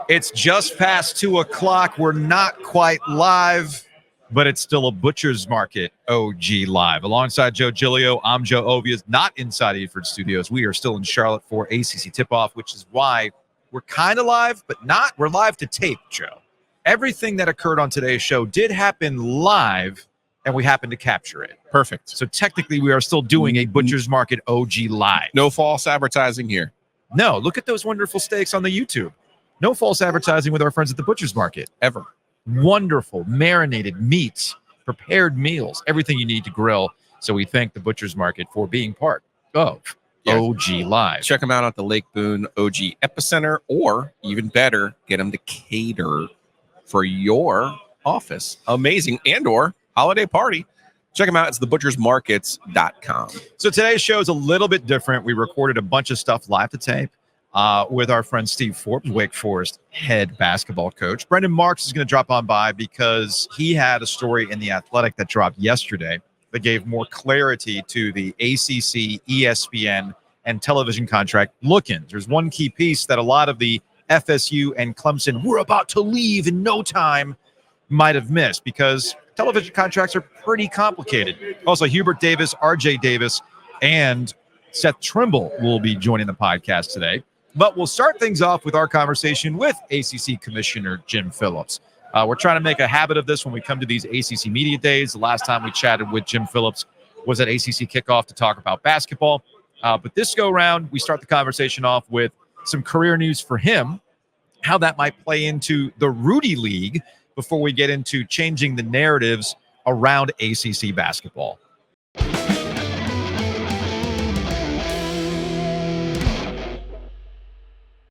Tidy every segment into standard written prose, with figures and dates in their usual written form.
It's just past 2 o'clock. We're not quite live, but it's still a Butcher's Market OG live. Alongside Joe Giglio, I'm Joe Ovies, not inside Eford Studios. We are still in Charlotte for ACC Tipoff, which is why we're kind of live, but not. We're live to tape, Joe. Everything that occurred on today's show did happen live, and we happened to capture it. Perfect. So technically, we are still doing a Butcher's Market OG live. No false advertising here. No, look at those wonderful steaks on the YouTube. No false advertising with our friends at the Butcher's Market. Ever. Wonderful, marinated meats, prepared meals, everything you need to grill. So we thank the Butcher's Market for being part of OG Live. Check them out at the Lake Boone OG Epicenter, or even better, get them to cater for your office. Amazing. And or holiday party. Check them out. It's thebutchersmarkets.com. So today's show is a little bit different. We recorded a bunch of stuff live to tape with our friend Steve Forbes, Wake Forest head basketball coach. Brendan Marks is going to drop on by because he had a story in The Athletic that dropped yesterday that gave more clarity to the ACC, ESPN, and television contract look-ins. There's one key piece that a lot of the FSU and Clemson were about to leave in no time might have missed, because television contracts are pretty complicated. Also, Hubert Davis, RJ Davis, and Seth Trimble will be joining the podcast today. But we'll start things off with our conversation with ACC Commissioner Jim Phillips. We're trying to make a habit of this when we come to these ACC Media Days. The last time we chatted with Jim Phillips was at ACC Kickoff to talk about basketball. But this go-round, we start the conversation off with some career news for him, how that might play into the Rudy League before we get into changing the narratives around ACC basketball.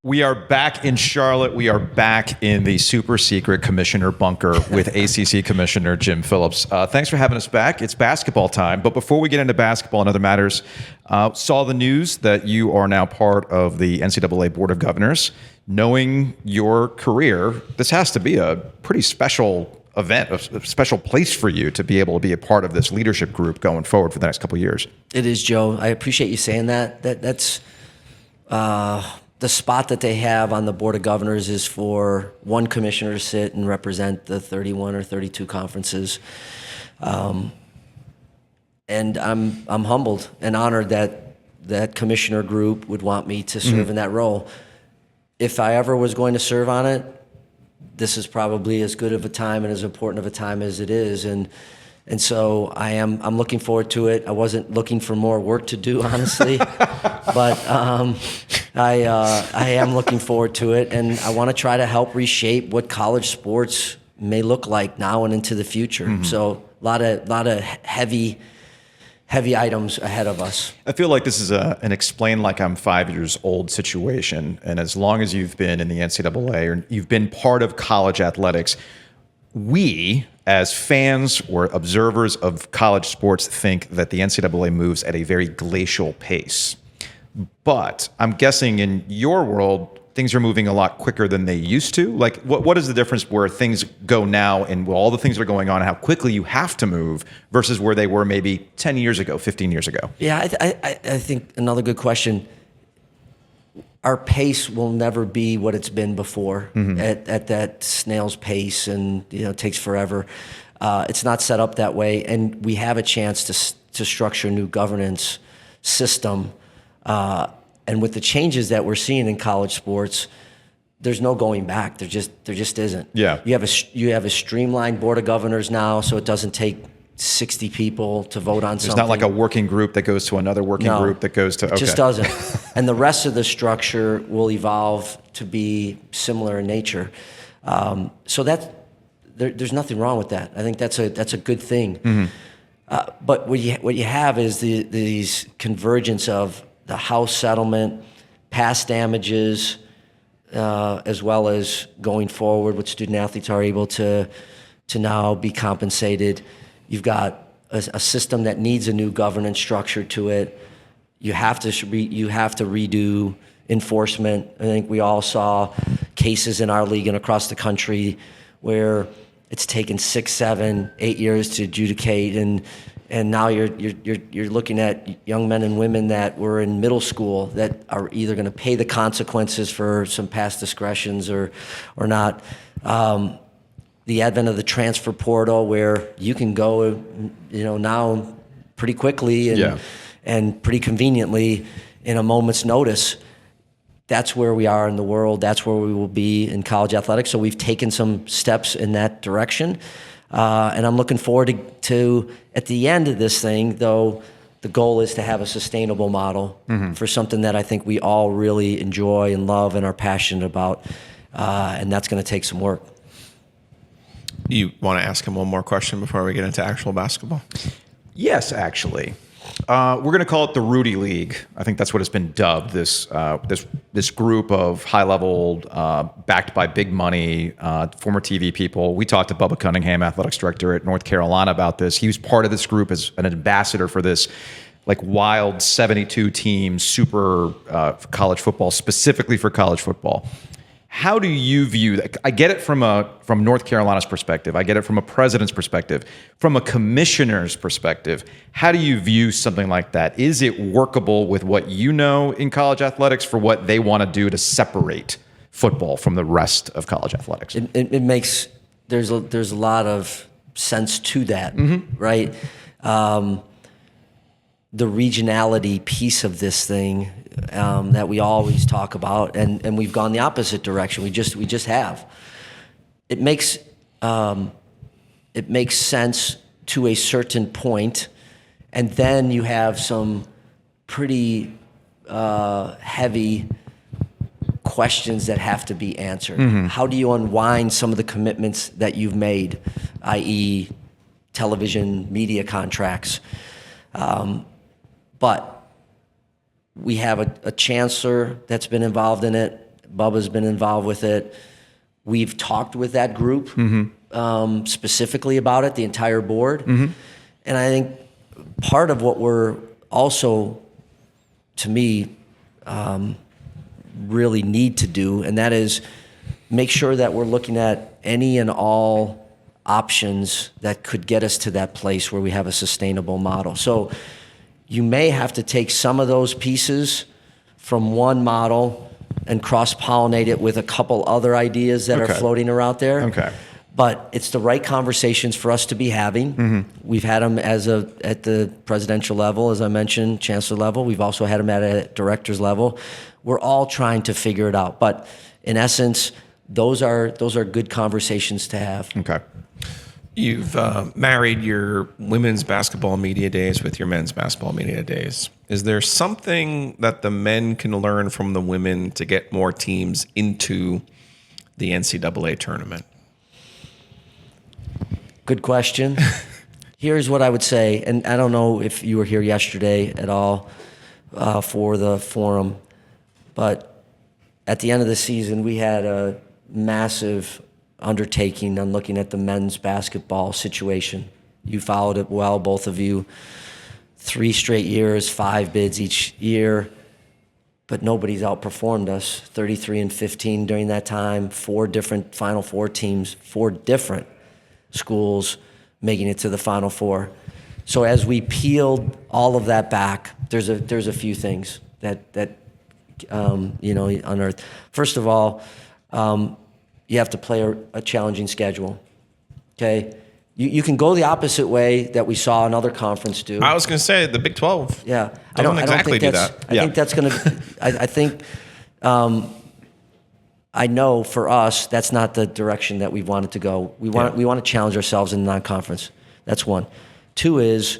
We are back in Charlotte. We are back in the super secret commissioner bunker with ACC Commissioner Jim Phillips. Thanks for having us back. It's basketball time. But before we get into basketball and other matters, saw the news that you are now part of the NCAA Board of Governors. Knowing your career, this has to be a pretty special event, a special place for you to be able to be a part of this leadership group going forward for the next couple of years. It is, Joe. I appreciate you saying that. That's the spot that they have on the Board of Governors is for one commissioner to sit and represent the 31 or 32 conferences. And I'm humbled and honored that that commissioner group would want me to serve in that role. If I ever was going to serve on it, this is probably as good of a time and as important of a time as it is. And so I'm looking forward to it. I wasn't looking for more work to do, honestly, but I am looking forward to it, and I want to try to help reshape what college sports may look like now and into the future. So a lot of heavy items ahead of us. I feel like this is an explain like I'm 5 years old situation, and as long as you've been in the NCAA or you've been part of college athletics, we, as fans or observers of college sports, think that the NCAA moves at a very glacial pace. But I'm guessing in your world, things are moving a lot quicker than they used to. Like, what is the difference where things go now and all the things that are going on, how quickly you have to move versus where they were maybe 10 years ago, 15 years ago? Yeah, I think another good question. Our pace will never be what it's been before at that snail's pace, and it takes forever. It's not set up that way, and we have a chance to structure a new governance system. And with the changes that we're seeing in college sports, there's no going back. There just isn't. Yeah. You have a streamlined Board of Governors now, so it doesn't take 60 people to vote on something. It's not like a working group that goes to another working group that goes to... It just doesn't. And the rest of the structure will evolve to be similar in nature. So there's nothing wrong with that. I think that's a good thing. But what you have is these convergence of the House settlement, past damages, as well as going forward, what student athletes are able to now be compensated. You've got a system that needs a new governance structure to it. You have to redo enforcement. I think we all saw cases in our league and across the country where it's taken 6, 7, 8 years to adjudicate, and And now you're looking at young men and women that were in middle school that are either going to pay the consequences for some past discretions or not. The advent of the transfer portal, where you can go, now pretty quickly and pretty conveniently in a moment's notice. That's where we are in the world. That's where we will be in college athletics. So we've taken some steps in that direction. And I'm looking forward to, at the end of this thing, though, the goal is to have a sustainable model for something that I think we all really enjoy and love and are passionate about. And that's going to take some work. You want to ask him one more question before we get into actual basketball? Yes, actually. We're going to call it the Rudy League. I think that's what it's been dubbed. This group of high-level, backed by big money, former TV people. We talked to Bubba Cunningham, athletics director at North Carolina, about this. He was part of this group as an ambassador for this, like, wild 72-team super college football, specifically for college football. How do you view that? I get it from North Carolina's perspective. I get it from a president's perspective. From a commissioner's perspective, how do you view something like that? Is it workable with what you know in college athletics for what they want to do to separate football from the rest of college athletics? It makes there's a lot of sense to that, right? The regionality piece of this thing that we always talk about, and we've gone the opposite direction. We just have. It makes sense to a certain point, and then you have some pretty heavy questions that have to be answered. How do you unwind some of the commitments that you've made, i.e., television media contracts? But we have a chancellor that's been involved in it. Bubba's been involved with it. We've talked with that group specifically about it, the entire board. And I think part of what we're also, to me, really need to do, and that is make sure that we're looking at any and all options that could get us to that place where we have a sustainable model. So you may have to take some of those pieces from one model and cross-pollinate it with a couple other ideas that are floating around there. Okay. But it's the right conversations for us to be having. We've had them at the presidential level, as I mentioned, chancellor level. We've also had them at a director's level. We're all trying to figure it out. But in essence, those are good conversations to have. Okay. You've married your women's basketball media days with your men's basketball media days. Is there something that the men can learn from the women to get more teams into the NCAA tournament? Good question. Here's what I would say, and I don't know if you were here yesterday at all for the forum, but at the end of the season, we had a massive undertaking on looking at the men's basketball situation. You followed it well, both of you. 3 straight years, 5 bids each year, but nobody's outperformed us. 33-15 during that time, 4 different Final Four teams, 4 different schools making it to the Final Four. So as we peeled all of that back, there's a few things that unearthed. First of all, you have to play a challenging schedule, okay? You can go the opposite way that we saw another conference do. I was going to say the Big 12. Yeah. I don't exactly do that. I think that's going to – I think I know for us that's not the direction that we've wanted to go. We want to challenge ourselves in the non-conference. That's one. 2 is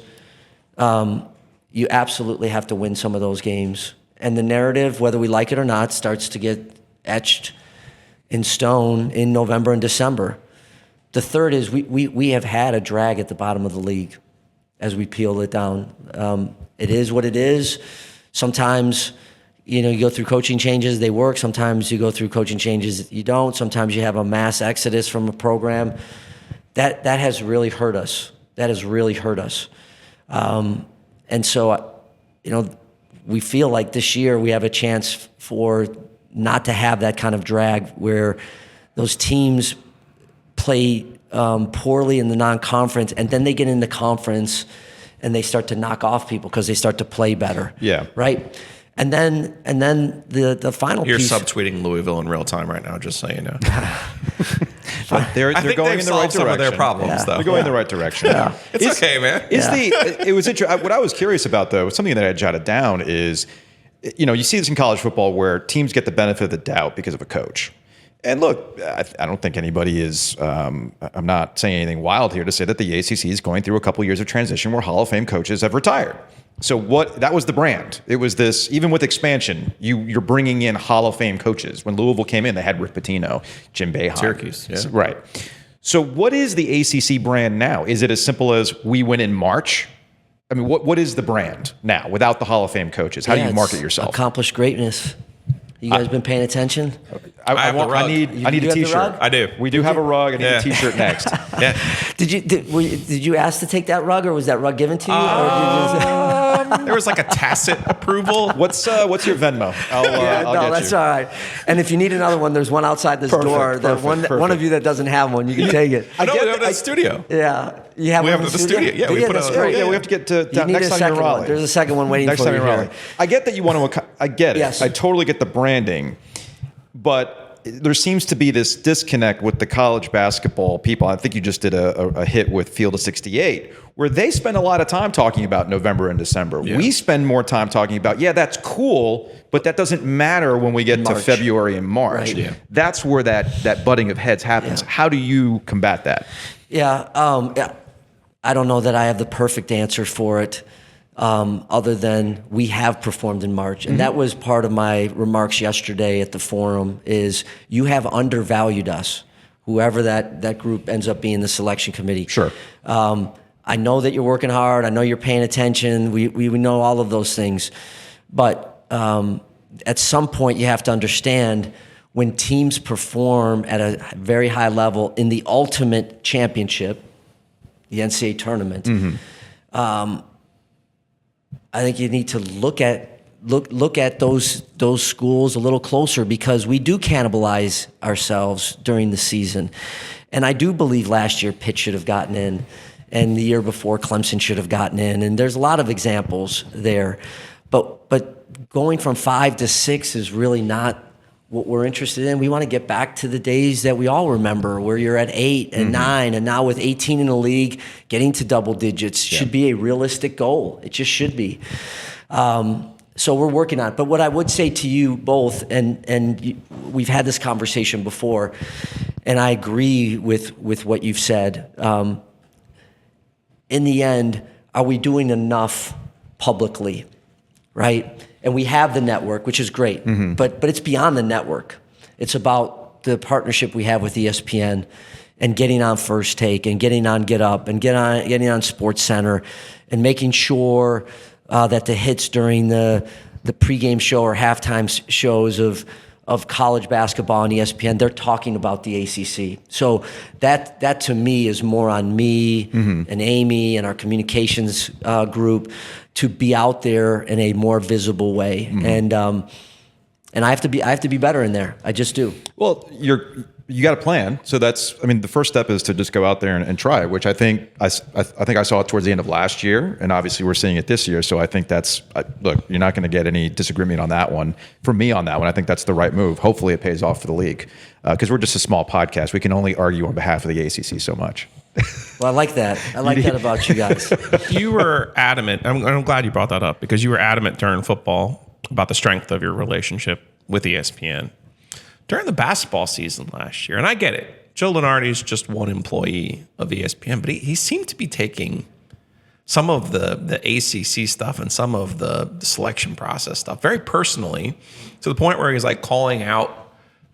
you absolutely have to win some of those games. And the narrative, whether we like it or not, starts to get etched in stone in November and December. The third is we have had a drag at the bottom of the league as we peel it down. It is what it is. Sometimes, you go through coaching changes, they work. Sometimes you go through coaching changes, you don't. Sometimes you have a mass exodus from a program. That has really hurt us. That has really hurt us. And so, we feel like this year we have a chance for not to have that kind of drag where those teams play poorly in the non-conference and then they get into conference and they start to knock off people because they start to play better. Yeah. Right. And then the final You're piece. subtweeting Louisville in real time right now, just so you know. But they're I think going they've in the right solved some of their direction. problems, though. They're going in the right direction. It's okay, man. It was interesting. What I was curious about, though, something that I jotted down is, you see this in college football where teams get the benefit of the doubt because of a coach. And look, I don't think anybody is, I'm not saying anything wild here to say that the ACC is going through a couple years of transition where Hall of Fame coaches have retired. So that was the brand. It was this, even with expansion, you're bringing in Hall of Fame coaches. When Louisville came in, they had Rick Pitino, Jim Boeheim. Syracuse, yeah. Right. So what is the ACC brand now? Is it as simple as we win in March? I mean, what is the brand now without the Hall of Fame coaches? How do you market yourself? Accomplished greatness. You guys been paying attention? I need a have the t-shirt. rug? I do. We do have a rug. I need a t-shirt next. Yeah. Did you ask to take that rug, or was that rug given to you? Or did you There was like a tacit approval. What's your Venmo? I'll no, get that's you. all right. And if you need another one, there's one outside this door. One of you that doesn't have one, you can take it. I know we have it in the studio. Yeah, you have We one have in it in the studio. Yeah, we put that's it- great. Yeah, we have to get to You need next a time second you're in Raleigh. one. There's a second one waiting Next for time you you're in Raleigh. here. I get that you want to. I get it. Yes. I totally get the branding, but there seems to be this disconnect with the college basketball people. I think you just did a hit with Field of 68, where they spend a lot of time talking about November and December. Yeah. We spend more time talking about, that's cool, but that doesn't matter when we get to March. February and March. Right. Yeah. That's where that butting of heads happens. Yeah. How do you combat that? Yeah, I don't know that I have the perfect answer for it, other than we have performed in March. And that was part of my remarks yesterday at the forum is you have undervalued us, whoever that group ends up being the selection committee. Sure. I know that you're working hard. I know you're paying attention. We know all of those things. But at some point you have to understand when teams perform at a very high level in the ultimate championship, the NCAA tournament, I think you need to look at those schools a little closer because we do cannibalize ourselves during the season. And I do believe last year Pitt should have gotten in, and the year before Clemson should have gotten in. And there's a lot of examples there. But going from 5 to 6 is really not what we're interested in. We want to get back to the days that we all remember where you're at 8 and 9, and now with 18 in the league, getting to double digits should be a realistic goal. It just should be. So we're working on it. But what I would say to you both, and we've had this conversation before, and I agree with what you've said. In the end, are we doing enough publicly, right? And we have the network, which is great, but it's beyond the network. It's about the partnership we have with ESPN and getting on First Take and getting on Get Up and getting on Sports Center and making sure that the hits during the pregame show or halftime shows of college basketball on ESPN, they're talking about the ACC. So that to me is more on me and Amy and our communications group to be out there in a more visible way. And I have to be better in there. I just do. Well, you got a plan. So the first step is to just go out there and try it, which I think I saw it towards the end of last year, and obviously we're seeing it this year. So I think look, you're not going to get any disagreement on that one. For me on that one, I think that's the right move. Hopefully it pays off for the league because we're just a small podcast. We can only argue on behalf of the ACC so much. Well, I like that. I like that about you guys. You were adamant. I'm glad you brought that up because you were adamant during football about the strength of your relationship with ESPN. During the basketball season last year, and I get it, Joe Lunardi's just one employee of ESPN, but he seemed to be taking some of the ACC stuff and some of the selection process stuff very personally, to the point where he's like calling out,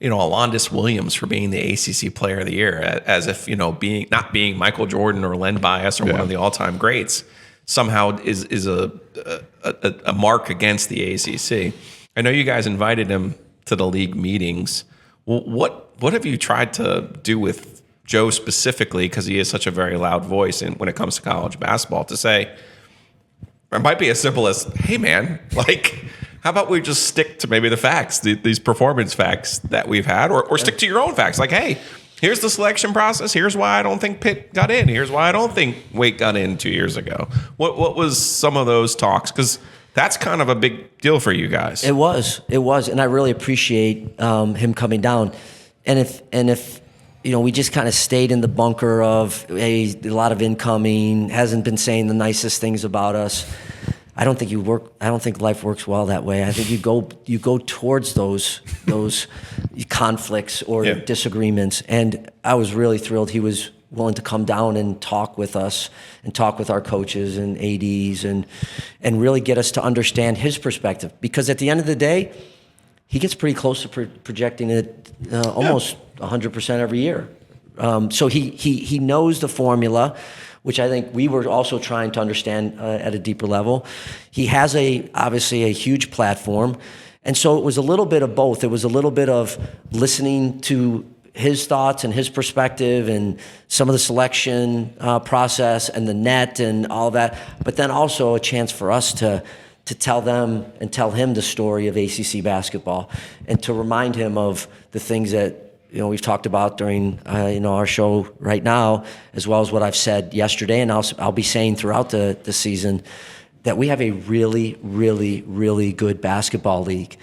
Alondis Williams for being the ACC Player of the Year, as if not being Michael Jordan or Len Bias or one of the all-time greats somehow is a mark against the ACC. I know you guys invited him to the league meetings. Well, what have you tried to do with Joe specifically, because he is such a very loud voice when it comes to college basketball, to say, it might be as simple as, hey man, how about we just stick to maybe the facts, these performance facts that we've had, or stick to your own facts. Like, hey, Here's the selection process. Here's why I don't think Pitt got in. Here's why I don't think Wake got in 2 years ago. What was some of those talks? Because that's kind of a big deal for you guys. It was, and I really appreciate him coming down. And if we just kind of stayed in the bunker of, hey, a lot of incoming, hasn't been saying the nicest things about us. I don't think life works well that way. I think you go towards those conflicts or disagreements. And I was really thrilled he was willing to come down and talk with us and talk with our coaches and ADs and really get us to understand his perspective. Because at the end of the day, he gets pretty close to projecting it almost 100% every year. So he knows the formula, which I think we were also trying to understand at a deeper level. He has obviously a huge platform. And so it was a little bit of both. It was a little bit of listening to his thoughts and his perspective and some of the selection process and the net and all that, but then also a chance for us to tell them and tell him the story of ACC basketball and to remind him of the things that we've talked about during our show right now, as well as what I've said yesterday, and I'll be saying throughout the season, that we have a really, really, really good basketball league,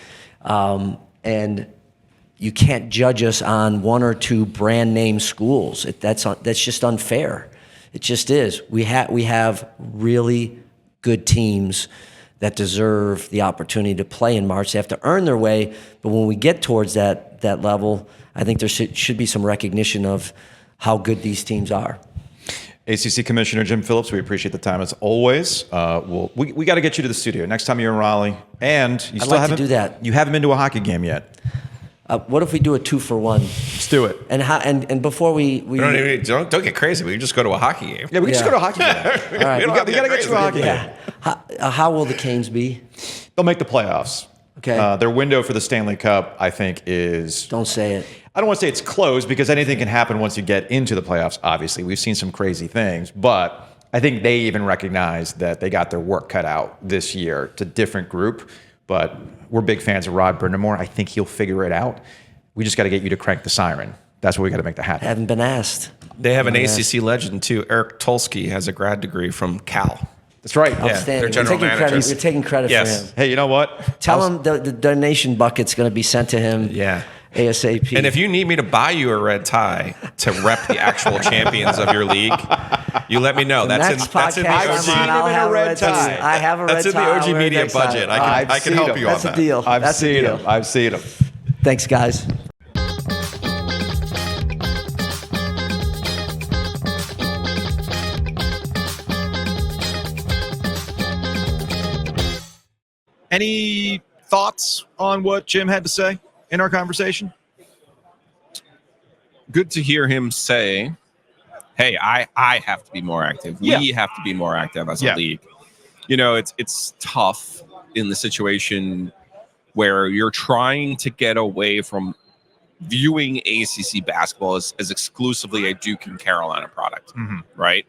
and you can't judge us on one or two brand name schools. That's just unfair. It just is. We have really good teams that deserve the opportunity to play in March. They have to earn their way, but when we get towards that level, I think there should be some recognition of how good these teams are. ACC Commissioner Jim Phillips, we appreciate the time as always. We got to get you to the studio next time you're in Raleigh, and you still haven't to do that. You haven't been to a hockey game yet. What if we do a 2-for-1? Let's do it. And before we don't get crazy. We can just go to a hockey game. Yeah, we can just go to a hockey game. All right, we got to get you to a hockey game. How will the Canes be? They'll make the playoffs. Okay. Their window for the Stanley Cup, I think, is... Don't say it. I don't want to say it's closed because anything can happen once you get into the playoffs, obviously. We've seen some crazy things, but I think they even recognize that they got their work cut out this year. It's a different group, but we're big fans of Rod Brindamore. I think he'll figure it out. We just got to get you to crank the siren. That's what we got to make that happen. I haven't been asked. They have an ACC legend, too. Eric Tulsky has a grad degree from Cal. That's right. Outstanding. Their general manager. We're taking credit for him. Hey, you know what? Tell him the donation bucket's going to be sent to him ASAP. And if you need me to buy you a red tie to rep the actual champions of your league, you let me know. That's in the OG. I'll have a red tie. I have a red tie. That's in the OG media budget. I can help you on that. That's a deal. I've seen him. Thanks, guys. Any thoughts on what Jim had to say in our conversation? Good to hear him say, hey, I have to be more active. We have to be more active as a league. It's tough in the situation where you're trying to get away from viewing ACC basketball as exclusively a Duke and Carolina product, right?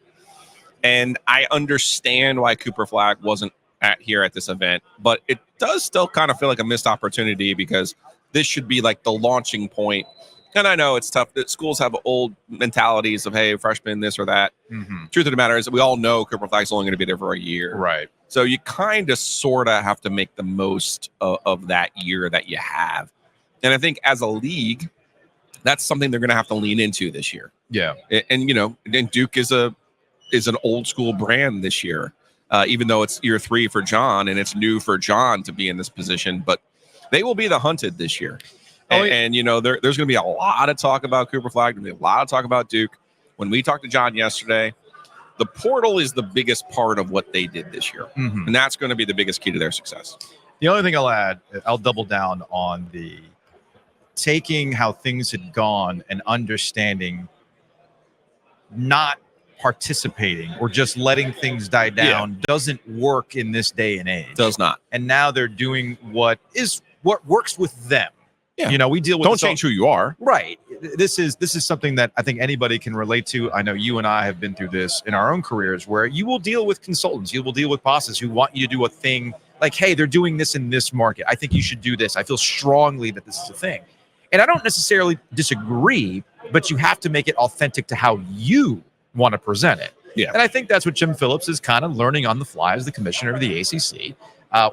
And I understand why Cooper Flag wasn't here at this event, but it does still kind of feel like a missed opportunity because this should be like the launching point. And I know it's tough that schools have old mentalities of, hey, freshman, this or that. Truth of the matter is that we all know Cooper Flag's only going to be there for a year. Right. So you kind of sort of have to make the most of that year that you have. And I think as a league, that's something they're going to have to lean into this year. Yeah. And Duke is an old school brand this year. Even though it's year 3 for John and it's new for John to be in this position, but they will be the hunted this year. And there's going to be a lot of talk about Cooper Flag. There's going to be a lot of talk about Duke. When we talked to John yesterday, the portal is the biggest part of what they did this year. And that's going to be the biggest key to their success. The only thing I'll add, I'll double down on the taking how things had gone and understanding not participating or just letting things die down doesn't work in this day and age. Does not. And now they're doing what works with them. Yeah. We deal with don't change who you are. Right. This is something that I think anybody can relate to. I know you and I have been through this in our own careers where you will deal with consultants, you will deal with bosses who want you to do a thing like, hey, they're doing this in this market. I think you should do this. I feel strongly that this is a thing. And I don't necessarily disagree, but you have to make it authentic to how you want to present it. Yeah. And I think that's what Jim Phillips is kind of learning on the fly as the commissioner of the ACC.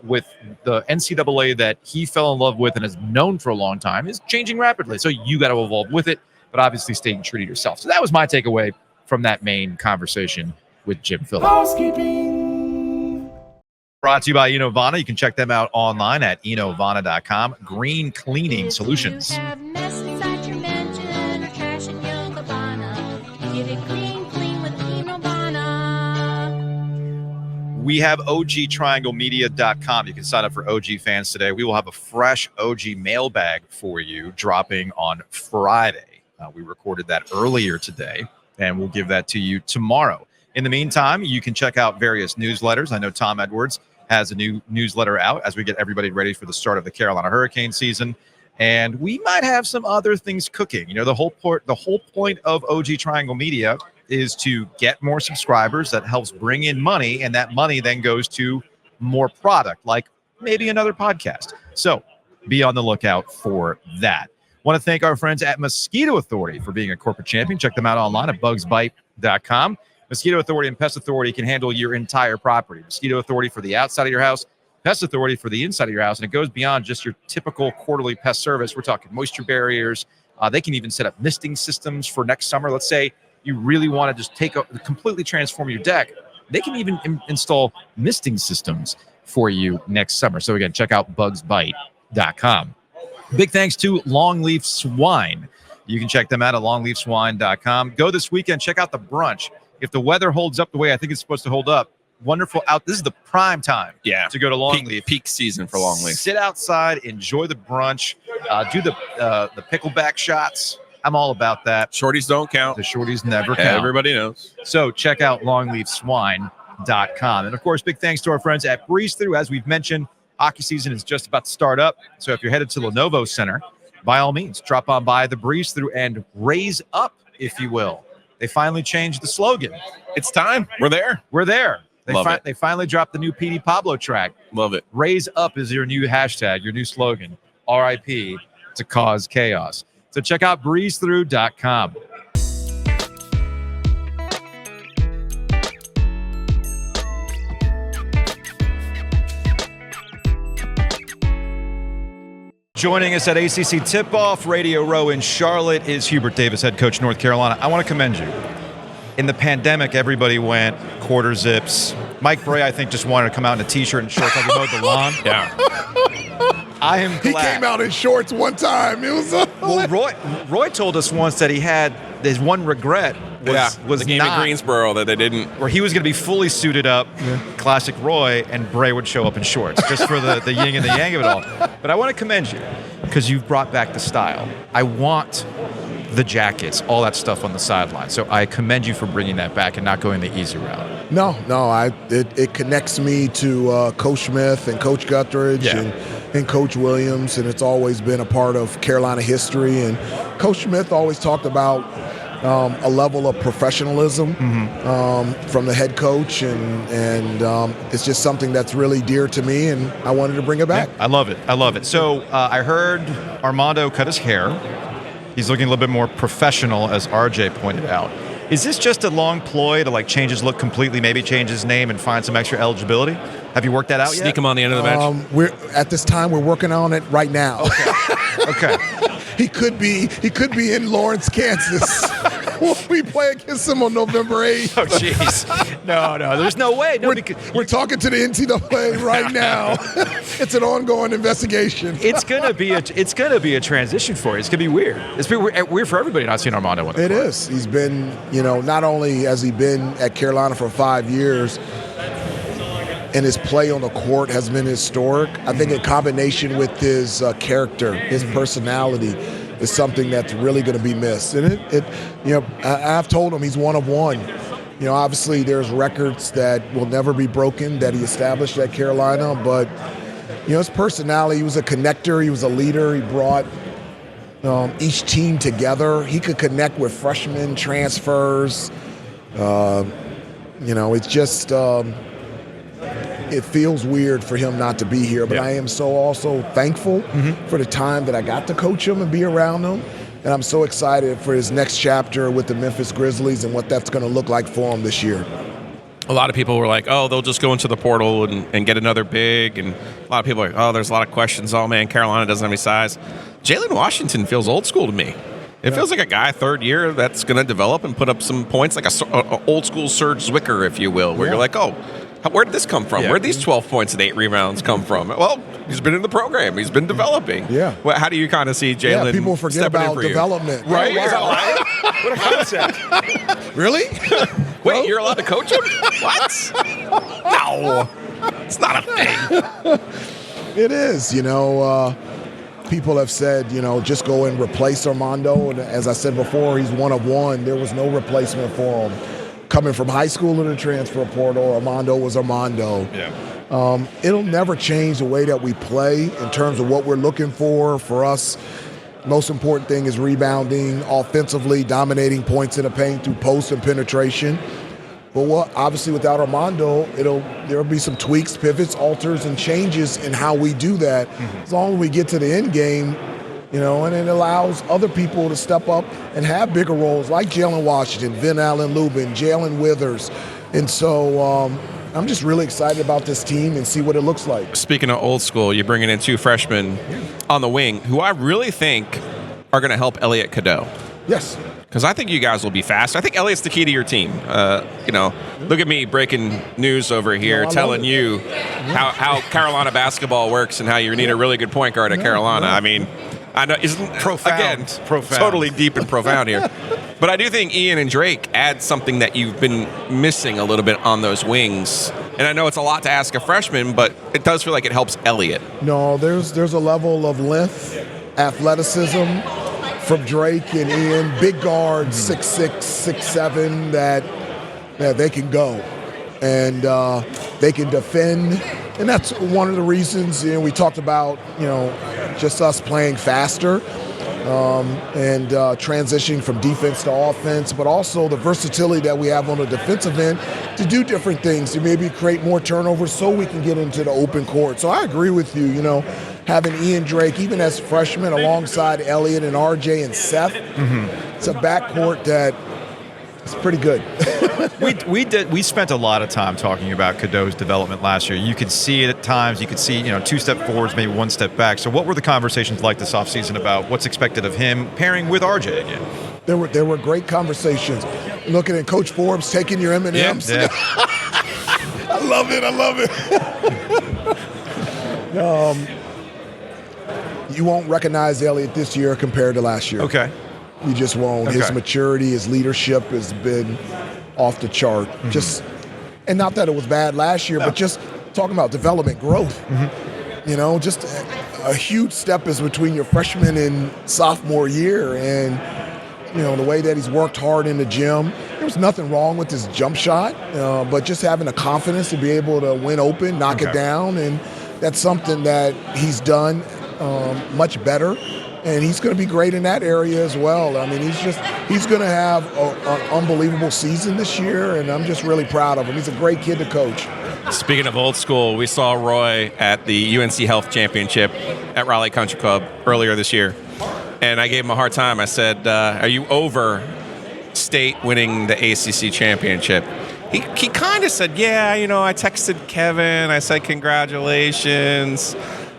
With the NCAA that he fell in love with and has known for a long time is changing rapidly. So you got to evolve with it, but obviously staying true to yourself. So that was my takeaway from that main conversation with Jim Phillips. Housekeeping. Brought to you by Enovana. You can check them out online at enovana.com. Green Cleaning Solutions. If you have nests inside your mansion or trash in your cabana, get it clean with Enovana. We have OG-trianglemedia.com. You can sign up for OG fans today. We will have a fresh OG mailbag for you dropping on Friday. We recorded that earlier today, and we'll give that to you tomorrow. In the meantime, you can check out various newsletters. I know Tom Edwards has a new newsletter out as we get everybody ready for the start of the Carolina hurricane season. And we might have some other things cooking. You know, the whole point of OG Triangle Media is to get more subscribers. That helps bring in money, and that money then goes to more product, like maybe another podcast. So be on the lookout for that. Want to thank our friends at Mosquito Authority for being a corporate champion. Check them out online at bugsbite.com. Mosquito Authority and Pest Authority can handle your entire property. Mosquito Authority for the outside of your house, Pest Authority for the inside of your house, and it goes beyond just your typical quarterly pest service. We're talking moisture barriers. They can even set up misting systems for next summer. Let's say you really want to just completely transform your deck. They can even install misting systems for you next summer. So again, check out bugsbite.com. Big thanks to Longleaf Swine. You can check them out at longleafswine.com. Go this weekend, check out the brunch. If the weather holds up the way I think it's supposed to hold up, wonderful out. This is the prime time to go to Longleaf. Peak season for Longleaf. Sit outside, enjoy the brunch, do the pickleback shots. I'm all about that. Shorties don't count. The shorties never count. Everybody knows. So check out longleafswine.com. And of course, big thanks to our friends at Breeze Through. As we've mentioned, hockey season is just about to start up. So if you're headed to Lenovo Center, by all means, drop on by the Breeze Through and raise up, if you will. They finally changed the slogan. It's time. We're there. We're there. They finally dropped the new PD Pablo track. Love it. Raise up is your new hashtag, your new slogan. RIP to cause chaos. So check out breezethrough.com. Joining us at ACC Tipoff Radio Row in Charlotte is Hubert Davis, head coach, North Carolina. I want to commend you. In the pandemic, everybody went quarter zips. Mike Bray, I think, just wanted to come out in a T-shirt and shorts like he mowed the lawn. Yeah. I am glad. He came out in shorts one time. It was well, Roy told us once that he had his one regret was the game in Greensboro that they didn't. Where he was going to be fully suited up, classic Roy, and Bray would show up in shorts, just for the yin and the yang of it all. But I want to commend you because you've brought back the style. I want the jackets, all that stuff on the sideline. So I commend you for bringing that back and not going the easy route. No, it connects me to Coach Smith and Coach Guthridge and Coach Williams, and it's always been a part of Carolina history. And Coach Smith always talked about a level of professionalism from the head coach, and it's just something that's really dear to me, and I wanted to bring it back. Yeah, I love it. So I heard Armando cut his hair. He's looking a little bit more professional, as RJ pointed out. Is this just a long ploy to like change his look completely, maybe change his name and find some extra eligibility? Have you worked that out yet? Sneak him on the end of the match? At this time, we're working on it right now. Okay. He could be in Lawrence, Kansas. We play against him on November 8th. Oh, jeez. No, there's no way. No, we're talking to the NCAA right now. It's an ongoing investigation. It's gonna be a transition for you. It's gonna be weird. It's weird for everybody not seeing Armando on the court. It is. He's been, not only has he been at Carolina for 5 years, and his play on the court has been historic. I think in combination with his character, his personality, is something that's really going to be missed. And I've told him he's one of one. Obviously there's records that will never be broken that he established at Carolina, but his personality, he was a connector, he was a leader, he brought each team together. He could connect with freshmen, transfers. It's just it feels weird for him not to be here, but I am so also thankful for the time that I got to coach him and be around him. And I'm so excited for his next chapter with the Memphis Grizzlies and what that's going to look like for him this year. A lot of people were like, oh, they'll just go into the portal and get another big. And a lot of people are like, oh, there's a lot of questions. Oh, man, Carolina doesn't have any size. Jalen Washington feels old school to me. It feels like a guy, third year, that's going to develop and put up some points, like a old school Serge Zwicker, if you will, where you're like, oh, where did this come from? Where did these 12 points and 8 rebounds come from? Well, he's been in the program. He's been developing. Yeah. Well, how do you kind of see Jalen people forget about development. Right? Oh, wow. What a concept. Really? Wait, you're allowed to coach him? What? No. It's not a thing. It is, people have said, just go and replace Armando. And as I said before, he's one of one. There was no replacement for him. Coming from high school to the transfer portal, Armando was Armando. Yeah. It'll never change the way that we play in terms of what we're looking for. For us, most important thing is rebounding, offensively, dominating points in the paint through post and penetration. But obviously without Armando, there'll be some tweaks, pivots, alters, and changes in how we do that. As long as we get to the end game, and it allows other people to step up and have bigger roles like Jalen Washington, Vin Allen Lubin, Jalen Withers. And so I'm just really excited about this team and see what it looks like. Speaking of old school, you're bringing in 2 freshmen on the wing who I really think are going to help Elliot Cadeau. Yes. Because I think you guys will be fast. I think Elliot's the key to your team. Look at me breaking news over here, telling you how Carolina basketball works and how you need a really good point guard at Carolina. I mean, I know isn't profound. Totally deep and profound here. But I do think Ian and Drake add something that you've been missing a little bit on those wings. And I know it's a lot to ask a freshman, but it does feel like it helps Elliot. No, there's a level of length, athleticism from Drake and Ian, big guards, 6'6", 6'7", that they can go. And they can defend. And that's one of the reasons, we talked about, just us playing faster and transitioning from defense to offense, but also the versatility that we have on the defensive end to do different things, to maybe create more turnovers so we can get into the open court. So I agree with you, having Ian Drake, even as freshmen, alongside Elliot and RJ and Seth, it's a backcourt that is pretty good. We spent a lot of time talking about Cadeau's development last year. You could see it at times. You could see 2 step forwards, maybe 1 step back. So what were the conversations like this offseason about what's expected of him pairing with RJ again? There were great conversations. Looking at Coach Forbes taking your M&Ms. Yeah. I love it. You won't recognize Elliot this year compared to last year. Okay. You just won't. Okay. His maturity, his leadership has been off the chart. And not that it was bad last year, but just talking about development, growth. Just a huge step is between your freshman and sophomore year. And, the way that he's worked hard in the gym, there was nothing wrong with his jump shot, but just having the confidence to be able to win open, knock it down. And that's something that he's done much better. And he's going to be great in that area as well. I mean, he's going to have an unbelievable season this year, and I'm just really proud of him. He's a great kid to coach. Speaking of old school, we saw Roy at the UNC Health Championship at Raleigh Country Club earlier this year. And I gave him a hard time. I said, are you over State winning the ACC Championship? He kind of said, yeah, I texted Kevin. I said, congratulations.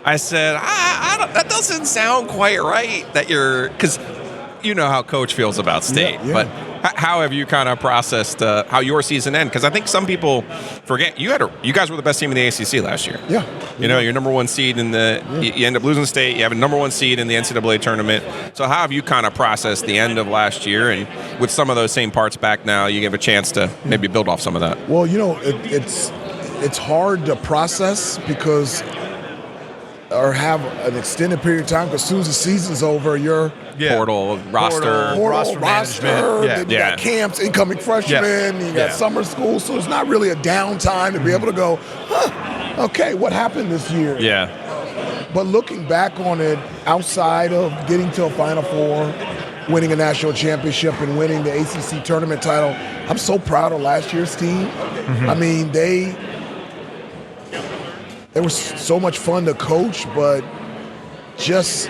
I said, I don't, that doesn't sound quite right that because you know how Coach feels about State. Yeah. But how have you kind of processed how your season ended? Because I think some people forget you guys were the best team in the ACC last year. Yeah. You're number 1 seed in you end up losing State. You have a number 1 seed in the NCAA tournament. So how have you kind of processed the end of last year? And with some of those same parts back now, you have a chance to maybe build off some of that. Well, it's hard to process because or have an extended period of time because as soon as the season's over, you're portal, roster management. You got camps, incoming freshmen, you got summer school, so it's not really a downtime to be able to go, okay, what happened this year? Yeah. But looking back on it, outside of getting to a Final Four, winning a national championship and winning the ACC tournament title, I'm so proud of last year's team. I mean, They were so much fun to coach, but just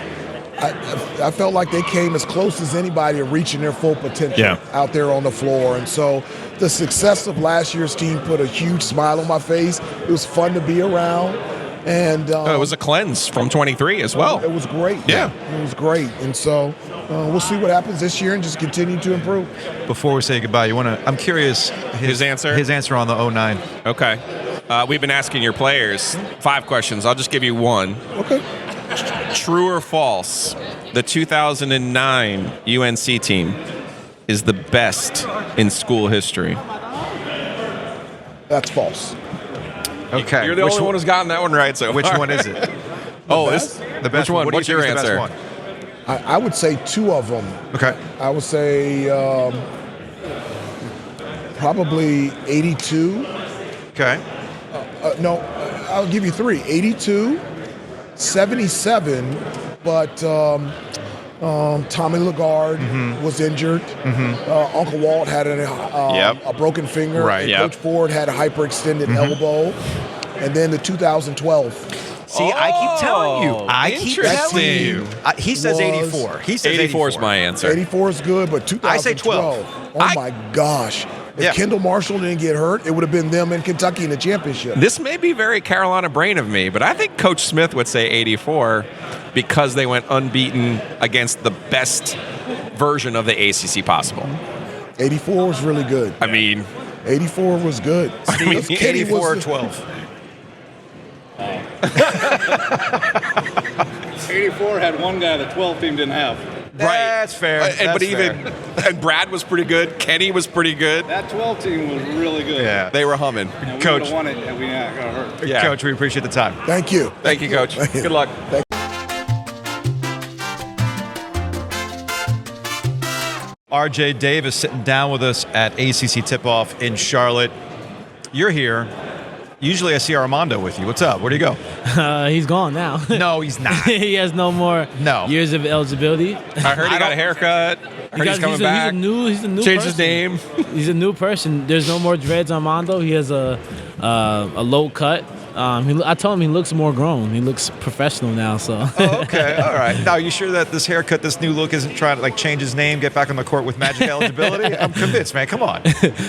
I felt like they came as close as anybody to reaching their full potential out there on the floor. And so the success of last year's team put a huge smile on my face. It was fun to be around. And it was a cleanse from 23 as well. It was great. Yeah. It was great. And so we'll see what happens this year and just continue to improve. Before we say goodbye, I'm curious His answer? His answer on the 09. Okay. We've been asking your players 5 questions. I'll just give you one. Okay. True or false, the 2009 UNC team is the best in school history? That's false. Okay. You're the only one who's gotten that one right so Which far. one is it? The best which one? What do you What's your think is the answer? best one? I would say 2 of them. Okay. I would say probably 82. Okay. No, I'll give you 3. 82, 77, but Tommy Lagarde was injured. Uncle Walt had a broken finger. Right, And yep. Coach Ford had a hyperextended elbow. And then the 2012. See, I keep telling you. I keep telling interesting. you. He says 84. He says 84 is my answer. 84 is good, but 2012. I say 12. Oh, my gosh. If Kendall Marshall didn't get hurt, it would have been them in Kentucky in the championship. This may be very Carolina brain of me, but I think Coach Smith would say 84 because they went unbeaten against the best version of the ACC possible. 84 was really good. I mean, 84 was good. mean, Kenny 84 or was 12. 84 had one guy the 12 team didn't have. That's fair. But even and Brad was pretty good. Kenny was pretty good. That 12 team was really good. Yeah. They were humming. And we Coach. would have won it and we got hurt. Yeah. Coach, we appreciate the time. Thank you. Thank you, Coach. Good luck. RJ Davis sitting down with us at ACC Tipoff in Charlotte. You're here. Usually I see Armando with you. What's up? Where'd he go? He's gone now. No, he's not. He has no more years of eligibility. I heard he got a haircut. I heard he's coming back. He's a new Changed person. his name. He's a new person. There's no more dreads on Armando. He has a low cut. I told him he looks more grown. He looks professional now. So. Oh, okay. All right. Now, you sure that this haircut, this new look isn't trying to change his name, get back on the court with magic eligibility? I'm convinced, man. Come on.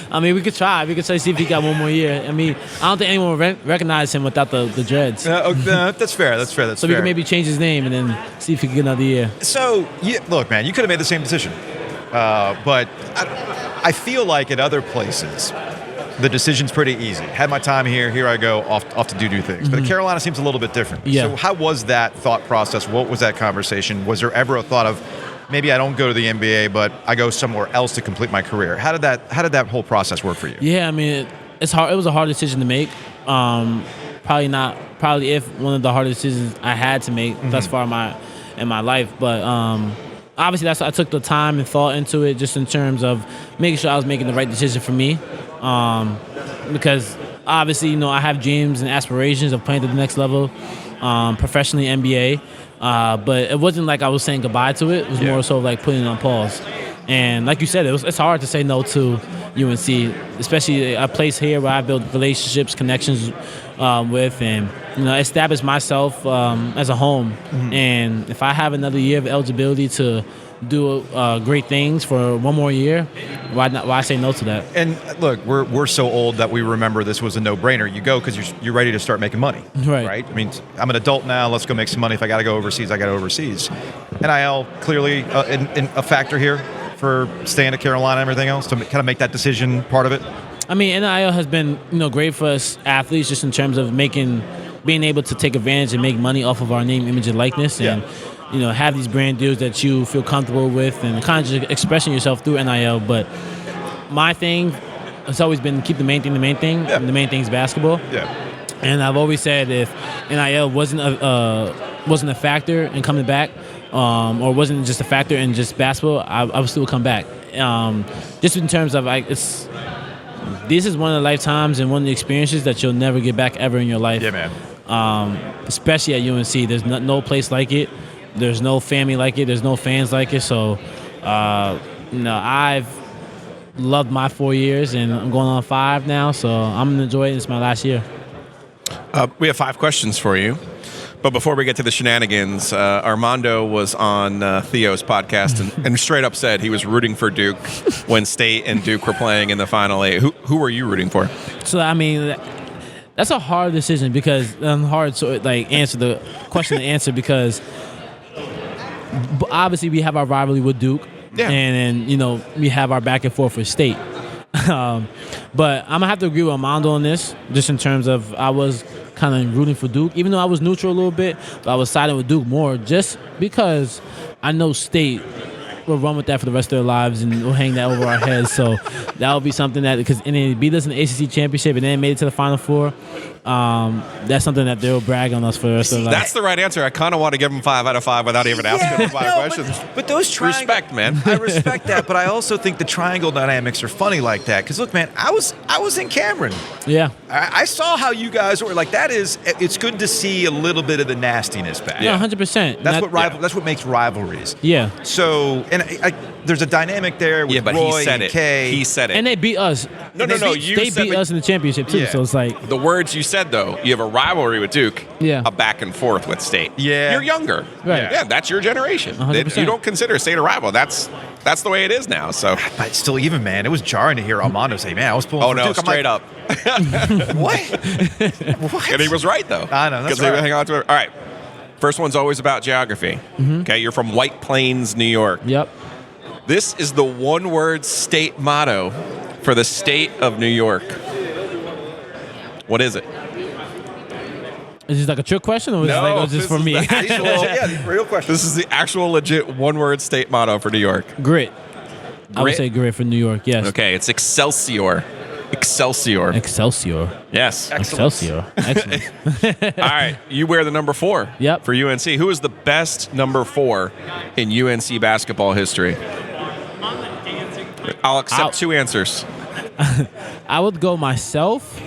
I mean, we could try. We could try to see if he got one more year. I mean, I don't think anyone would recognize him without the dreads. That's fair. That's fair. So we could maybe change his name and then see if he could get another year. So, look, man, you could have made the same decision. But I feel like at other places, the decision's pretty easy. Had my time here I go, off to do things. But Carolina seems a little bit different. Yeah. So how was that thought process? What was that conversation? Was there ever a thought of, maybe I don't go to the NBA, but I go somewhere else to complete my career? How did that whole process work for you? Yeah, I mean, it's hard. It was a hard decision to make. Probably if one of the hardest decisions I had to make thus far in my life. But obviously, I took the time and thought into it, just in terms of making sure I was making the right decision for me. Because obviously, I have dreams and aspirations of playing to the next level, professionally NBA. But it wasn't like I was saying goodbye to it. It was more so like putting it on pause. And like you said, it's hard to say no to UNC, especially a place here where I built relationships, connections with, and establish myself as a home. And if I have another year of eligibility to do great things for one more year, why say no to that? And look, we're so old that we remember this was a no-brainer. You go because you're ready to start making money, right? I mean, I'm an adult now. Let's go make some money. If I got to go overseas, I got to overseas. NIL clearly in a factor here for staying at Carolina and everything else to kind of make that decision part of it. I mean, NIL has been great for us athletes, just in terms of being able to take advantage and make money off of our name, image, and likeness, and have these brand deals that you feel comfortable with, and kind of just expressing yourself through NIL. But my thing has always been keep the main thing the main thing. Yeah. And the main thing is basketball. Yeah. And I've always said if NIL wasn't a factor in coming back, or wasn't just a factor in just basketball, I would still come back. Just in terms of this is one of the lifetimes and one of the experiences that you'll never get back ever in your life. Yeah, man. Especially at UNC, there's no place like it. There's no family like it. There's no fans like it. So, I've loved my 4 years, and I'm going on 5 now. So I'm gonna enjoy it. It's my last year. We have 5 questions for you. But before we get to the shenanigans, Armando was on Theo's podcast and straight up said he was rooting for Duke when State and Duke were playing in the Final 8. Who were you rooting for? So I mean, that's a hard decision because hard to answer the question to answer because obviously we have our rivalry with Duke, and we have our back and forth with State. But I'm gonna have to agree with Armando on this, just in terms of I was kind of rooting for Duke, even though I was neutral a little bit, but I was siding with Duke more just because I know State will run with that for the rest of their lives and we'll hang that over our heads. So that would be something that, because and they beat us in the ACC championship and then made it to the Final Four. That's something that they'll brag on us for the rest of their life. That's the right answer. I kind of want to give them 5 out of 5 without even asking them 5 questions. But those Respect, man. I respect that, but I also think the triangle dynamics are funny like that. Because look, man, I was in Cameron. Yeah. I saw how you guys were like. It's good to see a little bit of the nastiness back. Yeah, 100%. That's what makes rivalries. Yeah. So there's a dynamic there with but Roy he said and it. Kay. He said it. And they beat us. No. You They said beat us in the championship too. Yeah. So it's like the words you said though. You have a rivalry with Duke. Yeah. A back and forth with State. Yeah. You're younger. Right. Yeah. That's your generation. 100%. You don't consider State a rival. That's the way it is now. So. But still, even man, it was jarring to hear Armando say, "Man, I was pulling." Oh for no! Duke." I'm Straight like, up. What? And he was right though. I know, that's Because they right. hang on to it. All right. First one's always about geography. Okay, you're from White Plains, New York. Yep. This is the one-word state motto for the state of New York. What is it? Is this like a trick question or is it just for me? The real question. This is the actual legit one-word state motto for New York. Grit. I would Grit? say grit for New York. Yes. Okay, it's Excelsior. Excelsior. Excelsior. Yes. Excelsior. Excellent. All right, you wear the number 4 Yep. for UNC. Who is the best number 4 in UNC basketball history? I'll accept 2 answers. I would go myself,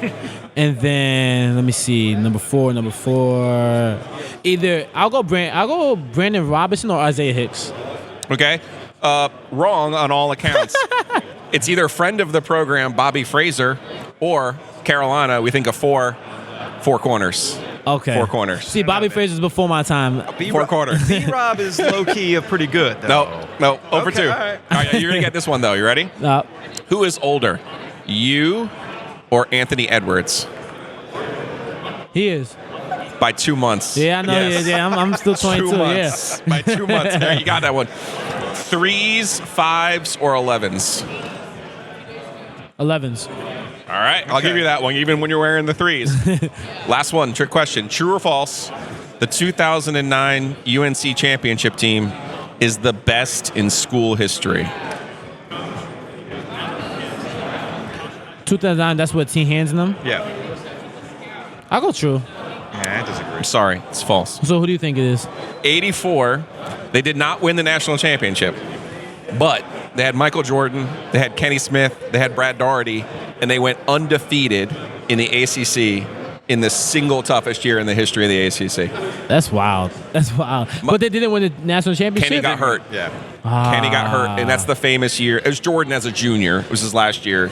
and then let me see, number four. Either I'll go Brandon Robinson or Isaiah Hicks. Okay, wrong on all accounts. It's either friend of the program Bobby Fraser or Carolina. We think of four corners. Okay. 4 corners. See, Bobby Fraser's before my time. 4 corners. B-Rob is low-key pretty good, though. No, over 2. all right. All right, you're gonna get this one though. You ready? Who is older, you or Anthony Edwards? He is. By 2 months. Yeah, I know. Yes. Yeah, I'm still 22. 2 months. Yeah. By 2 months. There, you got that one. 3s, 5s, or 11s? 11s. All right, I'll give you that one, even when you're wearing the 3s. Last one, trick question. True or false? The 2009 UNC championship team is the best in school history. 2009. That's what T hands in them. Yeah. I'll go true. Yeah, I disagree. I'm sorry, it's false. So who do you think it is? 84, they did not win the national championship, but they had Michael Jordan, they had Kenny Smith, they had Brad Daugherty, and they went undefeated in the ACC in the single toughest year in the history of the ACC. That's wild. But they didn't win the national championship. Kenny got hurt. Yeah. Kenny got hurt, and that's the famous year. It was Jordan as a junior. It was his last year.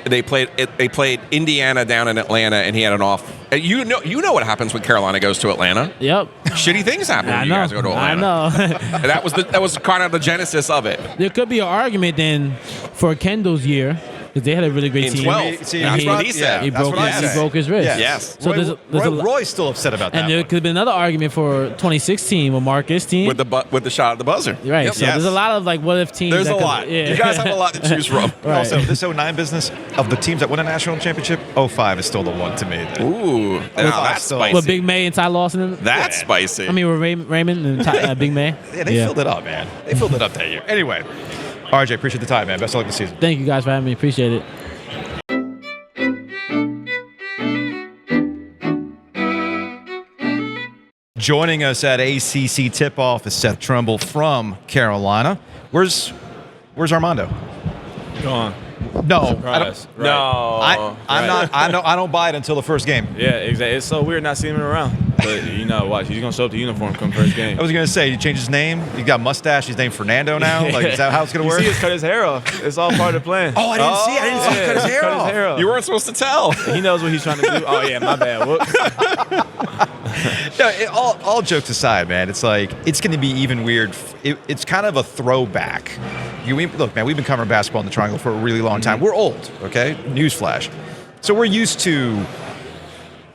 They played Indiana down in Atlanta, and he had an off. You know what happens when Carolina goes to Atlanta. Yep. Shitty things happen when you guys go to I Atlanta. know. And that was kind of the genesis of it. There could be an argument then for Kendall's year because they had a really great In team. 12. See, That's he- what he said. He That's broke what I his, he said. broke his wrist. Yes. So there's a Roy's still upset about that. and there one. could have been another argument for 2016 with Marcus' team. With the shot at the buzzer. Right. Yep. So there's a lot of what if teams. There's that a could- lot. Yeah. You guys have a lot to choose from. Right. Also, this 09 business of the teams that win a national championship, 05 is still the one to me. Ooh, now that's still- spicy. With Big May and Ty Lawson. In That's spicy. I mean, with Raymond and Big May. Yeah, they filled it up, man. They filled it up that year. Anyway, RJ, appreciate the time, man. Best of luck this season. Thank you guys for having me. Appreciate it. Joining us at ACC Tipoff is Seth Trimble from Carolina. Where's Armando? Gone. No, Surprise. No. I'm not. I don't buy it until the first game. Yeah, exactly. It's so weird not seeing him around. But watch, he's gonna show up to uniform come first game. I was gonna say, he changed his name. He got a mustache. He's named Fernando now. Like, is that how it's gonna work? You see, us cut his hair off. It's all part of the plan. Oh, I didn't see. I didn't see him cut his hair off. You weren't supposed to tell. He knows what he's trying to do. Oh yeah, my bad. Whoops. No, all jokes aside, man, it's like it's going to be even weird. It's kind of a throwback. Look, man, we've been covering basketball in the Triangle for a really long time. We're old, okay? Newsflash. So we're used to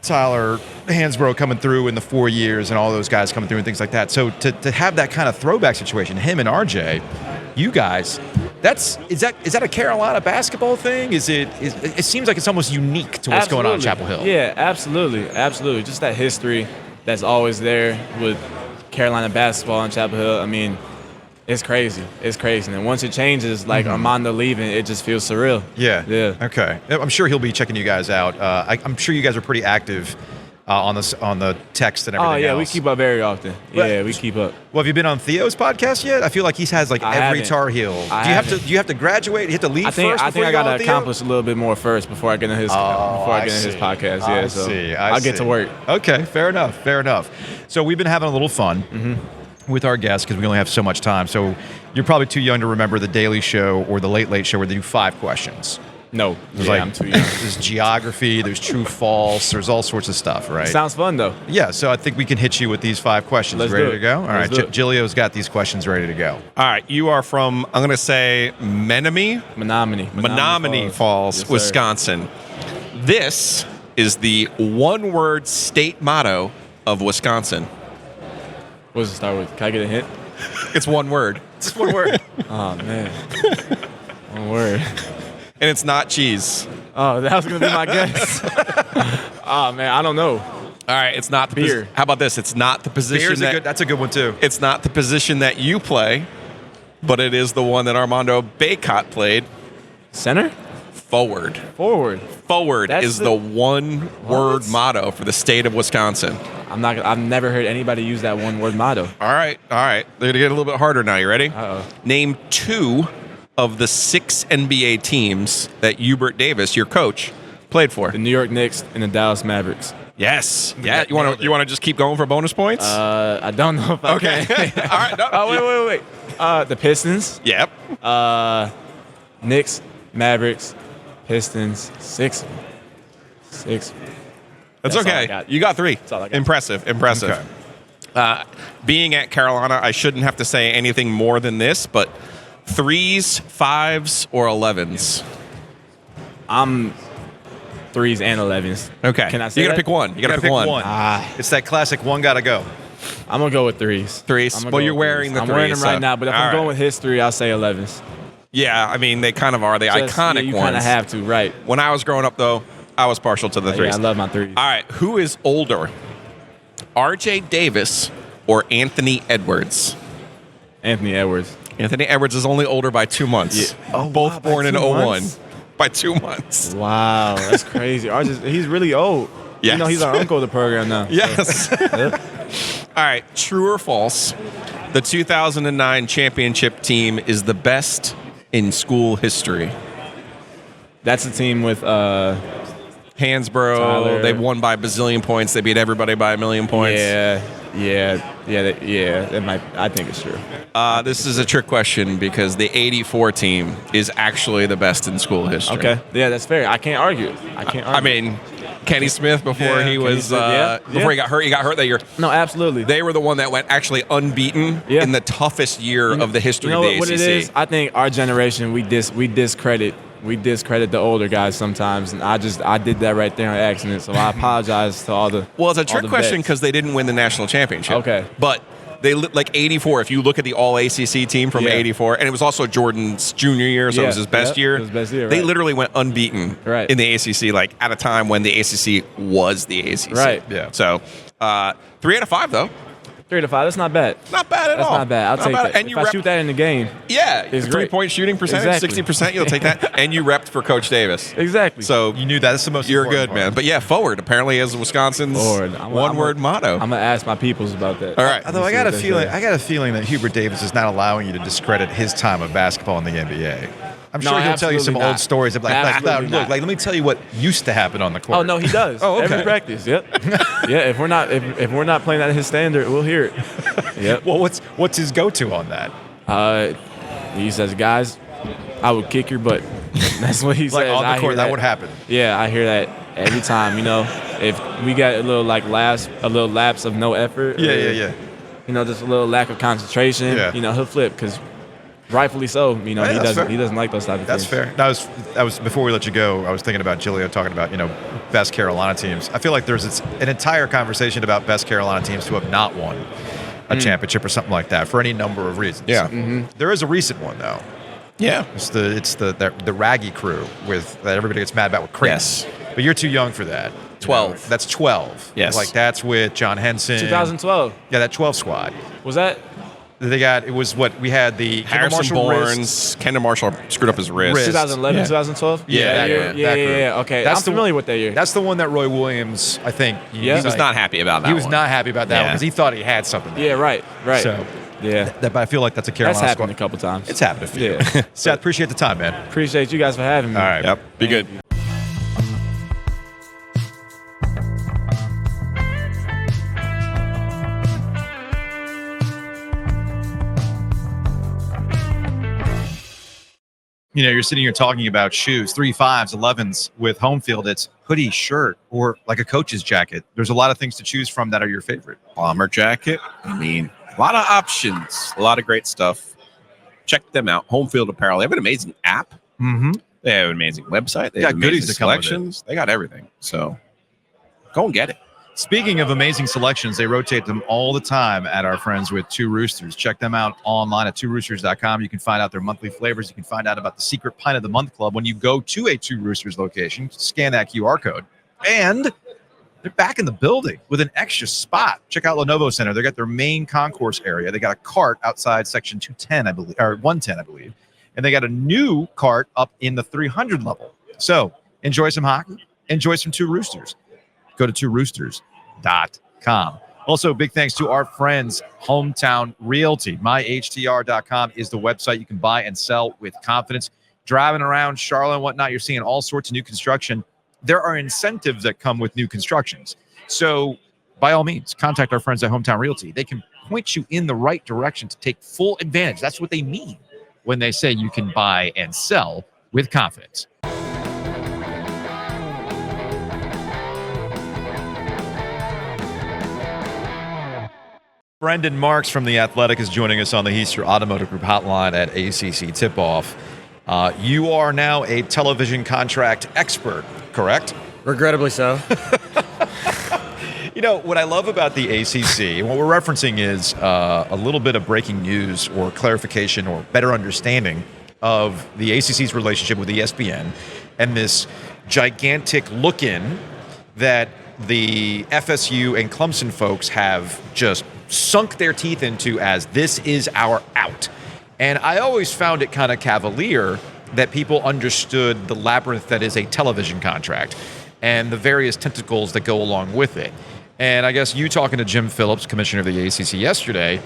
Tyler Hansbrough coming through in the 4 years and all those guys coming through and things like that. So to have that kind of throwback situation, him and RJ, you guys, is that a Carolina basketball thing? It seems like it's almost unique to what's going on in Chapel Hill. Yeah, absolutely. Just that history that's always there with Carolina basketball in Chapel Hill. I mean, it's crazy. And once it changes, like Armando leaving, it just feels surreal. Yeah. Okay. I'm sure he'll be checking you guys out. I'm sure you guys are pretty active on the text and everything. Oh yeah, else. we keep up very often. Yeah, we keep up. Well, have you been on Theo's podcast yet? I feel like he has like every Tar Heel. Do you have to graduate? You have to leave first? I think I got to accomplish a little bit more first before I get in his his podcast. Yeah, I'll get to work. Okay, fair enough. So we've been having a little fun with our guests because we only have so much time. So you're probably too young to remember the Daily Show or the Late Late Show where they do 5 questions. No, I'm too young. There's geography, there's true false, there's all sorts of stuff, right? Sounds fun though. Yeah, so I think we can hit you with these 5 questions. Let's ready do it. to go? All right, Let's do it. Giglio's got these questions ready to go. All right, you are from, I'm going to say Menominee Falls, Yes, sir. Wisconsin. This is the one-word state motto of Wisconsin. What does it start with? Can I get a hint? It's one word. Just one word. Oh man, one word. And it's not cheese. Oh, that was gonna be my guess. Oh man, I don't know. All right, it's not the Beer. How about this? It's not the position That's a good one too. It's not the position that you play, but it is the one that Armando Bacot played. Center? Forward. Forward. That's is the one-word motto for the state of Wisconsin. I've never heard anybody use that one-word motto. All right. They're going to get a little bit harder now. You ready? Uh-oh. Name 2 of the 6 NBA teams that Hubert Davis, your coach, played for. The New York Knicks and the Dallas Mavericks. Yes. Yeah. You want to just keep going for bonus points? I don't know if I Okay. can. All right. No, wait. The Pistons. Yep. Knicks, Mavericks, Pistons, 6. That's That's all I okay. got. You got 3. That's all I got. Impressive. Okay. Being at Carolina, I shouldn't have to say anything more than this, but 3s, 5s, or 11s? I'm 3s and 11s. Okay. Can I say You got to that? pick one. You got to pick one. It's that classic one gotta go. I'm going to go with 3s. 3s. I'm gonna Well, go you're with wearing 3s. the I'm wearing 3s, them right so- now, but if all I'm right. going with history, I'll say 11s. Yeah, I mean, they kind of are. The iconic Yeah, you ones. kind of have to, right. When I was growing up, though, I was partial to the 3s. Yeah, I love my 3s. All right, who is older, RJ Davis or Anthony Edwards? Anthony Edwards. Anthony Edwards is only older by 2 months. Yeah. Oh, Both wow, by born in 2 '01. months? By 2 months. Wow, that's crazy. He's really old. Yes. He's our uncle of the program now. Yes. All right, true or false? The 2009 championship team is the best in school history. That's a team with Hansbrough, Tyler. they've won by a bazillion points. They beat everybody by a million points. I think it's true. This is a trick question because the 84 team is actually the best in school history. Okay. Yeah, that's fair. I can't argue. I mean, Kenny Smith before he was Smith, yeah. before he got hurt that year. No, absolutely. They were the one that went actually unbeaten in the toughest year of the history You know of the what ACC. it is? I think our generation we discredit the older guys sometimes, and I did that right there on accident. So I apologize to all the. Well, it's a trick all the question vets. because they didn't win the national championship. Okay. But they like 84. If you look at the All ACC team from Yeah. 84, and it was also Jordan's junior year, so it was his best year. It was his best year. They right. literally went unbeaten Right. in the ACC, like at a time when the ACC was the ACC. Right. Yeah. So 3 out of 5 though. 3 to 5. That's not bad. Not bad at That's all. not bad. I'll Not take bad. that. And If you I rep- shoot that in the game. Yeah, It's great. 3-point shooting percentage, Exactly. 60%. You'll take that, and you repped for Coach Davis. Exactly. So You knew that. That's the most you're important good, part. man. But yeah, forward apparently is Wisconsin's Forward. one-word motto. I'm gonna ask my peoples about that. All right. Although I got a feeling that Hubert Davis is not allowing you to discredit his time of basketball in the NBA. I'm No, sure he'll tell you some absolutely old not. stories about Absolutely look, not. let me tell you what used to happen on the court. Oh no, he does. Oh, okay. Every practice. Yep. Yeah. If we're not playing at his standard, we'll hear it. Yep. Well, what's his go-to on that? He says, guys, I would kick your butt. That's what he says. Like on I the hear court, that would happen. Yeah, I hear that every time. If we got a little lapse of no effort. Yeah. Just a little lack of concentration. Yeah. He'll flip because rightfully so. He that's fair. doesn't like those type of That's things. fair. That was before we let you go. I was thinking about Giglio talking about best Carolina teams. I feel like there's an entire conversation about best Carolina teams who have not won a championship or something like that for any number of reasons. Yeah. There is a recent one though. Yeah. It's the Raggy crew that everybody gets mad about with Creighton. Yes. But you're too young for that. 12. That's 12. Yes. Like that's with John Henson. 2012. Yeah, that 12 squad. Was that? It was what we had the Harrison Kendall Marshall wrist. Barnes, Kendall Marshall screwed up his wrist. 2011, Yeah. 2012? Yeah, that yeah, group. yeah. Okay, That's I'm familiar with that year. That's the one that Roy Williams, I think, Yeah. He was not happy about that He was one. not happy about that Yeah. one because he thought he had something. Yeah, right. So, Yeah. but I feel like that's a Carolina That's happened squad. a couple times. It's happened a few. Yeah. Seth, appreciate the time, man. Appreciate you guys for having me. All right. Yep. Be good. You're sitting here talking about shoes, 3, 5s, 11s with home field. It's hoodie, shirt, or like a coach's jacket. There's a lot of things to choose from that are your favorite. Bomber jacket. I mean, a lot of options, a lot of great stuff. Check them out. Home Field Apparel. They have an amazing app. Mm-hmm. They have an amazing website. They Got have goodies amazing to come with it. selections. They got everything. So go and get it. Speaking of amazing selections, they rotate them all the time at our friends with Two Roosters. Check them out online at tworoosters.com. You can find out their monthly flavors. You can find out about the secret Pint of the Month Club when you go to a Two Roosters location. Scan that QR code. And they're back in the building with an extra spot. Check out Lenovo Center. They got their main concourse area. They got a cart outside section 210, I believe, or 110, I believe. And they got a new cart up in the 300 level. So enjoy some hockey. Enjoy some Two Roosters. Go to tworoosters.com. Also, big thanks to our friends, Hometown Realty. MyHTR.com is the website you can buy and sell with confidence. Driving around Charlotte and whatnot, you're seeing all sorts of new construction. There are incentives that come with new constructions. So, by all means, contact our friends at Hometown Realty. They can point you in the right direction to take full advantage. That's what they mean when they say you can buy and sell with confidence. Brendan Marks from The Athletic is joining us on the Heister Automotive Group hotline at ACC Tipoff. You are now a television contract expert, correct? Regrettably so. What I love about the ACC, and what we're referencing is a little bit of breaking news or clarification or better understanding of the ACC's relationship with ESPN and this gigantic look-in that the FSU and Clemson folks have just sunk their teeth into as this is our out. And I always found it kind of cavalier that people understood the labyrinth that is a television contract and the various tentacles that go along with it. And I guess you talking to Jim Phillips, commissioner of the ACC yesterday,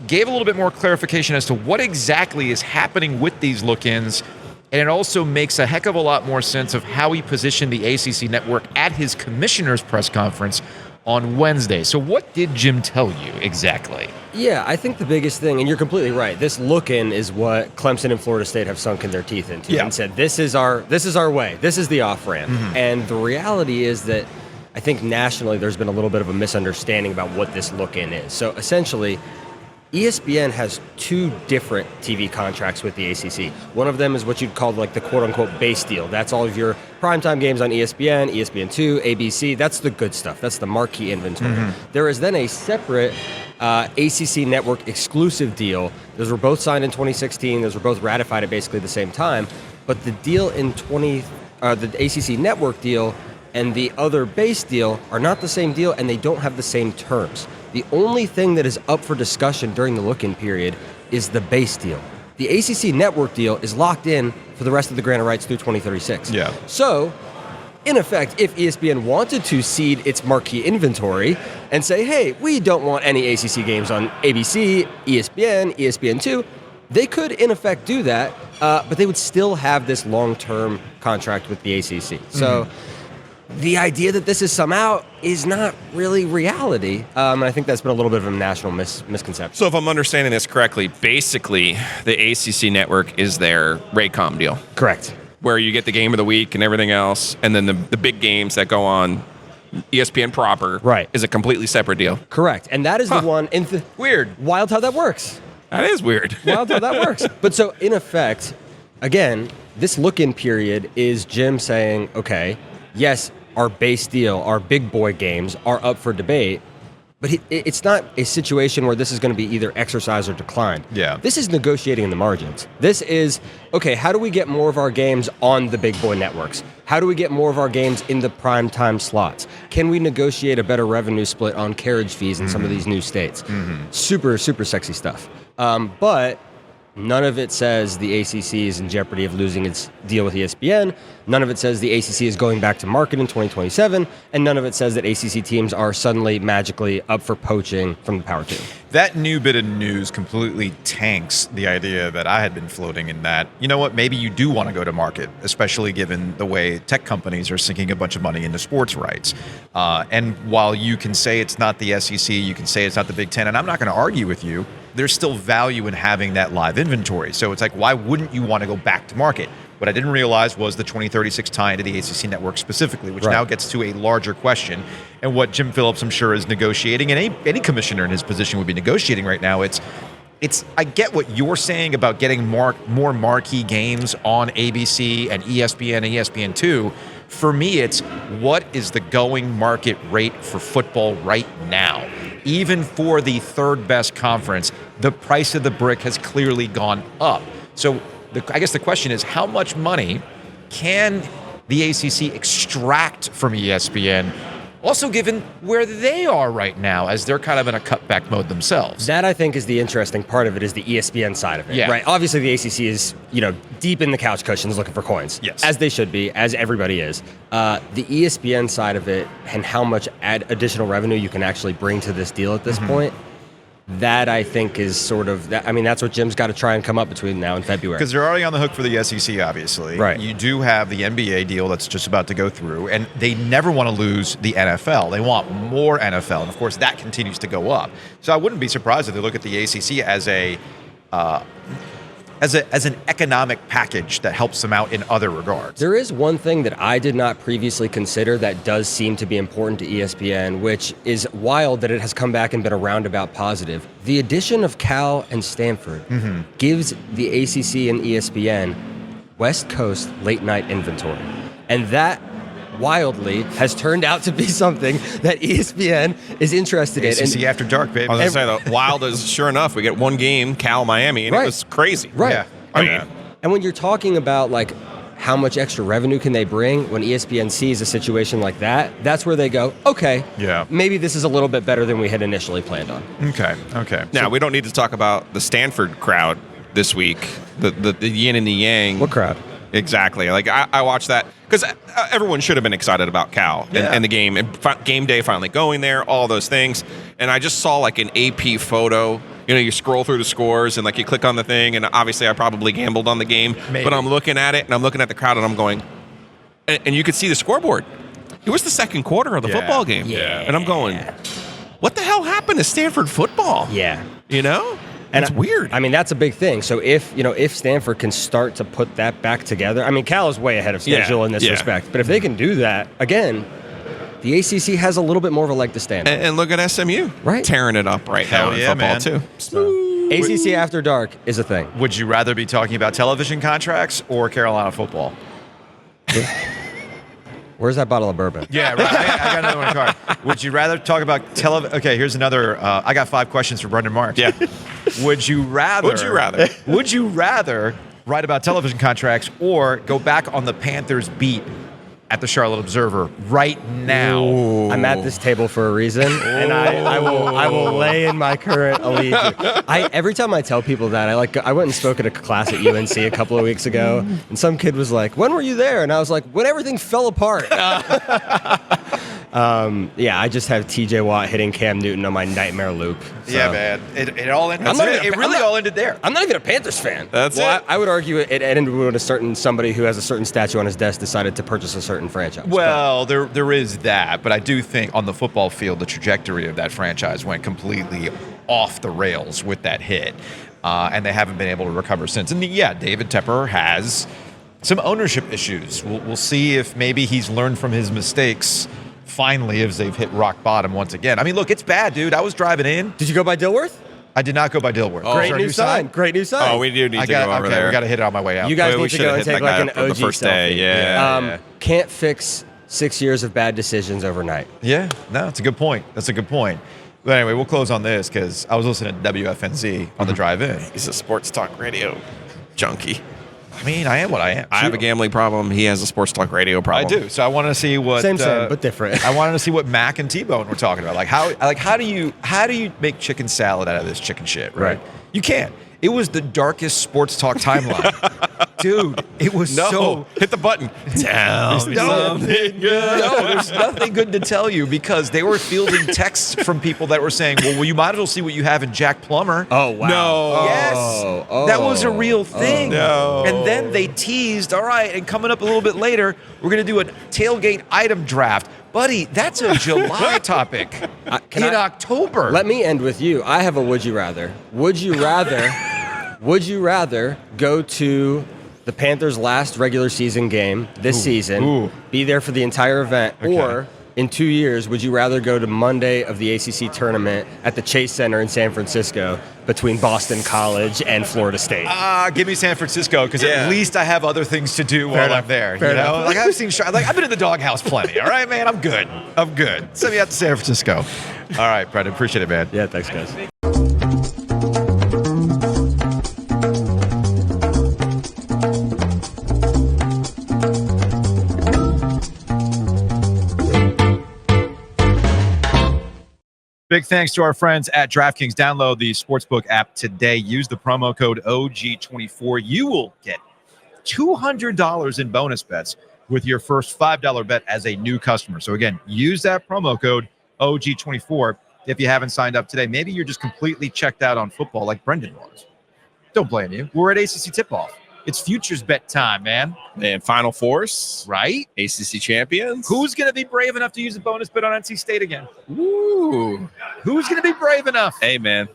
gave a little bit more clarification as to what exactly is happening with these look-ins. And it also makes a heck of a lot more sense of how he positioned the ACC network at his commissioner's press conference on Wednesday. So what did Jim tell you exactly? Yeah, I think the biggest thing, and you're completely right, this look-in is what Clemson and Florida State have sunken their teeth into and said, this is our way. This is the off-ramp. Mm-hmm. And the reality is that I think nationally there's been a little bit of a misunderstanding about what this look-in is. So essentially, ESPN has two different TV contracts with the ACC. One of them is what you'd call like the quote-unquote base deal. That's all of your primetime games on ESPN, ESPN2, ABC. That's the good stuff. That's the marquee inventory. Mm-hmm. There is then a separate ACC network exclusive deal. Those were both signed in 2016. Those were both ratified at basically the same time. But the deal in the ACC network deal and the other base deal are not the same deal, and they don't have the same terms. The only thing that is up for discussion during the look-in period is the base deal. The ACC network deal is locked in for the rest of the grant of rights through 2036. Yeah. So, in effect, if ESPN wanted to cede its marquee inventory and say, hey, we don't want any ACC games on ABC, ESPN, ESPN2, they could, in effect, do that but they would still have this long-term contract with the ACC. So the idea that this is somehow is not really reality. And I think that's been a little bit of a national misconception. So if I'm understanding this correctly, basically the ACC network is their Raycom deal, Correct. where you get the game of the week and everything else, and then the big games that go on ESPN proper Right. is a completely separate deal. Correct. And that is the one. Weird. Wild how that works. That is weird. Wild how that works. But so, in effect, again, this look-in period is Jim saying, okay, yes, our base deal, our big boy games are up for debate, but it's not a situation where this is going to be either exercised or declined. Yeah. This is negotiating in the margins. This is, okay, how do we get more of our games on the big boy networks? How do we get more of our games in the prime time slots? Can we negotiate a better revenue split on carriage fees in some of these new states? Super, super sexy stuff. But none of it says the ACC is in jeopardy of losing its deal with ESPN. None of it says the ACC is going back to market in 2027. And none of it says that ACC teams are suddenly magically up for poaching from the Power 2. That new bit of news completely tanks the idea that I had been floating in that, you know what, maybe you do want to go to market, especially given the way tech companies are sinking a bunch of money into sports rights. And while you can say it's not the SEC, you can say it's not the Big Ten, and I'm not going to argue with you, there's still value in having that live inventory. So it's like, why wouldn't you want to go back to market? What I didn't realize was the 2036 tie into the ACC network specifically, which now gets to a larger question. And what Jim Phillips, I'm sure, is negotiating, and any commissioner in his position would be negotiating right now. It's. I get what you're saying about getting more marquee games on ABC and ESPN and ESPN2. For me, it's what is the going market rate for football right now? Even for the third best conference, the price of the brick has clearly gone up. So I guess the question is, how much money can the ACC extract from ESPN? Also, given where they are right now, as they're kind of in a cutback mode themselves. That, I think, is the interesting part of it, is the ESPN side of it. Yeah. Right? Obviously, the ACC is, deep in the couch cushions looking for coins. Yes. As they should be, as everybody is. The ESPN side of it, and how much additional revenue you can actually bring to this deal at this point, that, I think, is sort of, that's what Jim's got to try and come up between now and February. Because they're already on the hook for the SEC, obviously. Right. You do have the NBA deal that's just about to go through, and they never want to lose the NFL. They want more NFL, and of course, that continues to go up. So I wouldn't be surprised if they look at the ACC as an economic package that helps them out in other regards. There is one thing that I did not previously consider that does seem to be important to ESPN, which is wild that it has come back and been a roundabout positive. The addition of Cal and Stanford gives the ACC and ESPN West Coast late night inventory. And that wildly has turned out to be something that ESPN is interested in. ACC After Dark, baby. I was going to say, though, wild is, sure enough, we get one game, Cal, Miami, and it was crazy. Right. Yeah. I mean, and when you're talking about, how much extra revenue can they bring, when ESPN sees a situation like that, that's where they go, okay, maybe this is a little bit better than we had initially planned on. Okay. now, we don't need to talk about the Stanford crowd this week, the yin and the yang. What crowd? Exactly. I watched that because everyone should have been excited about Cal and the game, and game day finally going there, all those things. And I just saw an AP photo. You scroll through the scores and you click on the thing, and obviously I probably gambled on the game, but I'm looking at it and I'm looking at the crowd and I'm going, and you could see the scoreboard. It was the second quarter of the football game. Yeah. And I'm going, what the hell happened to Stanford football? Yeah. And it's weird. That's a big thing. So if Stanford can start to put that back together, Cal is way ahead of schedule in this respect. But if they can do that, again, the ACC has a little bit more of a leg to stand on. And look at SMU, tearing it up right now in football man. too. ACC After Dark is a thing. Would you rather be talking about television contracts or Carolina football? Where's that bottle of bourbon? Yeah, right. I got another one in the car. Would you rather talk about television? Okay, here's another. I got 5 questions for Brendan Marks. Yeah. Would you rather write about television contracts or go back on the Panthers beat at the Charlotte Observer right now? Ooh. I'm at this table for a reason, and I will lay in my current allegiance. Every time I tell people that, I went and spoke at a class at UNC a couple of weeks ago, and some kid was like, "When were you there?" And I was like, "When everything fell apart." Yeah, I just have TJ Watt hitting Cam Newton on my nightmare loop. So. Yeah, man. It all ended. It really all ended there. I'm not even a Panthers fan. That's it. I would argue it ended when somebody who has a certain statue on his desk decided to purchase a certain franchise. Well, there is that, but I do think on the football field, the trajectory of that franchise went completely off the rails with that hit, and they haven't been able to recover since. And yeah, David Tepper has some ownership issues. We'll see if maybe he's learned from his mistakes. Finally, as they've hit rock bottom once again. I mean, look, it's bad, dude. I was driving in. Did you go by Dilworth? I did not go by Dilworth. Oh. Great new sign. Great new sign. Oh, we do need to go over there. We got to hit it on my way out. You guys We need to should've go and hit take that like guy an up OG the first day. selfie. Yeah. Can't fix 6 years of bad decisions overnight. Yeah, no, it's a good point. That's a good point. But anyway, we'll close on this because I was listening to WFNZ on the drive in. He's a sports talk radio junkie. I mean, I am what I am. I have a gambling problem. He has a sports talk radio I problem. do. So I want to see what Same, but different. I wanted to see what Mac and T-Bone were talking about. How do you make chicken salad out of this chicken shit? Right. You can't. It was the darkest sports talk timeline, dude. It was so. Hit the button. Tell me something good. No, there's nothing good to tell you because they were fielding texts from people that were saying, well, you might as well see what you have in Jack Plummer. Oh, wow. No. Yes. That was a real thing. no. And then they teased, all right, and coming up a little bit later, we're going to do a tailgate item draft. Buddy, that's a July topic in October. Let me end with you. I have a would you rather. Would you rather go to the Panthers' last regular season game this season, be there for the entire event, or in 2 years, would you rather go to Monday of the ACC tournament at the Chase Center in San Francisco between Boston College and Florida State? Give me San Francisco because at least I have other things to do while I'm there. Fair you know, enough. like I've been in the doghouse plenty. All right, man, I'm good. Send me out to San Francisco. All right, Brendan, appreciate it, man. Yeah, thanks, guys. Big thanks to our friends at DraftKings. Download the Sportsbook app today. Use the promo code OG24. You will get $200 in bonus bets with your first $5 bet as a new customer. So again, use that promo code OG24 if you haven't signed up today. Maybe you're just completely checked out on football like Brendan was. Don't blame you. We're at ACC Tipoff. It's futures bet time, man. And Final Fours, Right? ACC champions. Who's going to be brave enough to use a bonus bet on NC State again? Ooh. Who's going to be brave enough? Hey, man.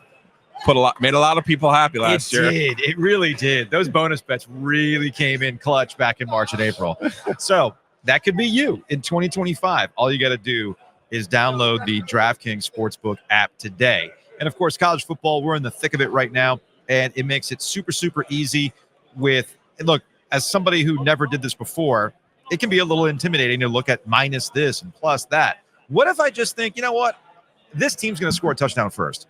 Made a lot of people happy last year. It really did. Those bonus bets really came in clutch back in March and April. So that could be you in 2025. All you got to do is download the DraftKings Sportsbook app today. And of course, college football, we're in the thick of it right now, and it makes it super, super easy look, as somebody who never did this before, it can be a little intimidating to look at minus this and plus that. What if I just think, you know what? This team's going to score a touchdown first.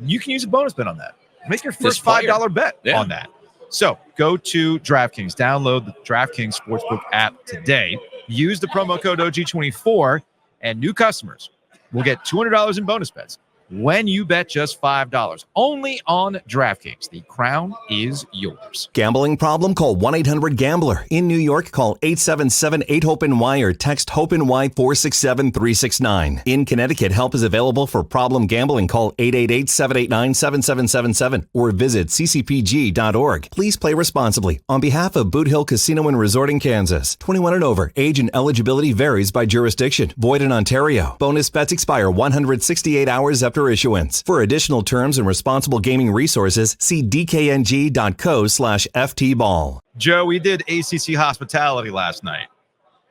You can use a bonus bet on that. Make your first $5 bet on that. So go to DraftKings, download the DraftKings Sportsbook app today. Use the promo code OG24, and new customers will get $200 in bonus bets when you bet just $5. Only on DraftKings. The crown is yours. Gambling problem? Call 1-800-GAMBLER. In New York, call 877-8-HOPE-NY or text HOPE-NY 467-369. In Connecticut, help is available for problem gambling. Call 888-789-7777 or visit ccpg.org. Please play responsibly. On behalf of Boot Hill Casino and Resort in Kansas, 21 and over. Age and eligibility varies by jurisdiction. Void in Ontario. Bonus bets expire 168 hours after issuance. For additional terms and responsible gaming resources, see dkng.co/ftball. Joe, we did ACC hospitality last night.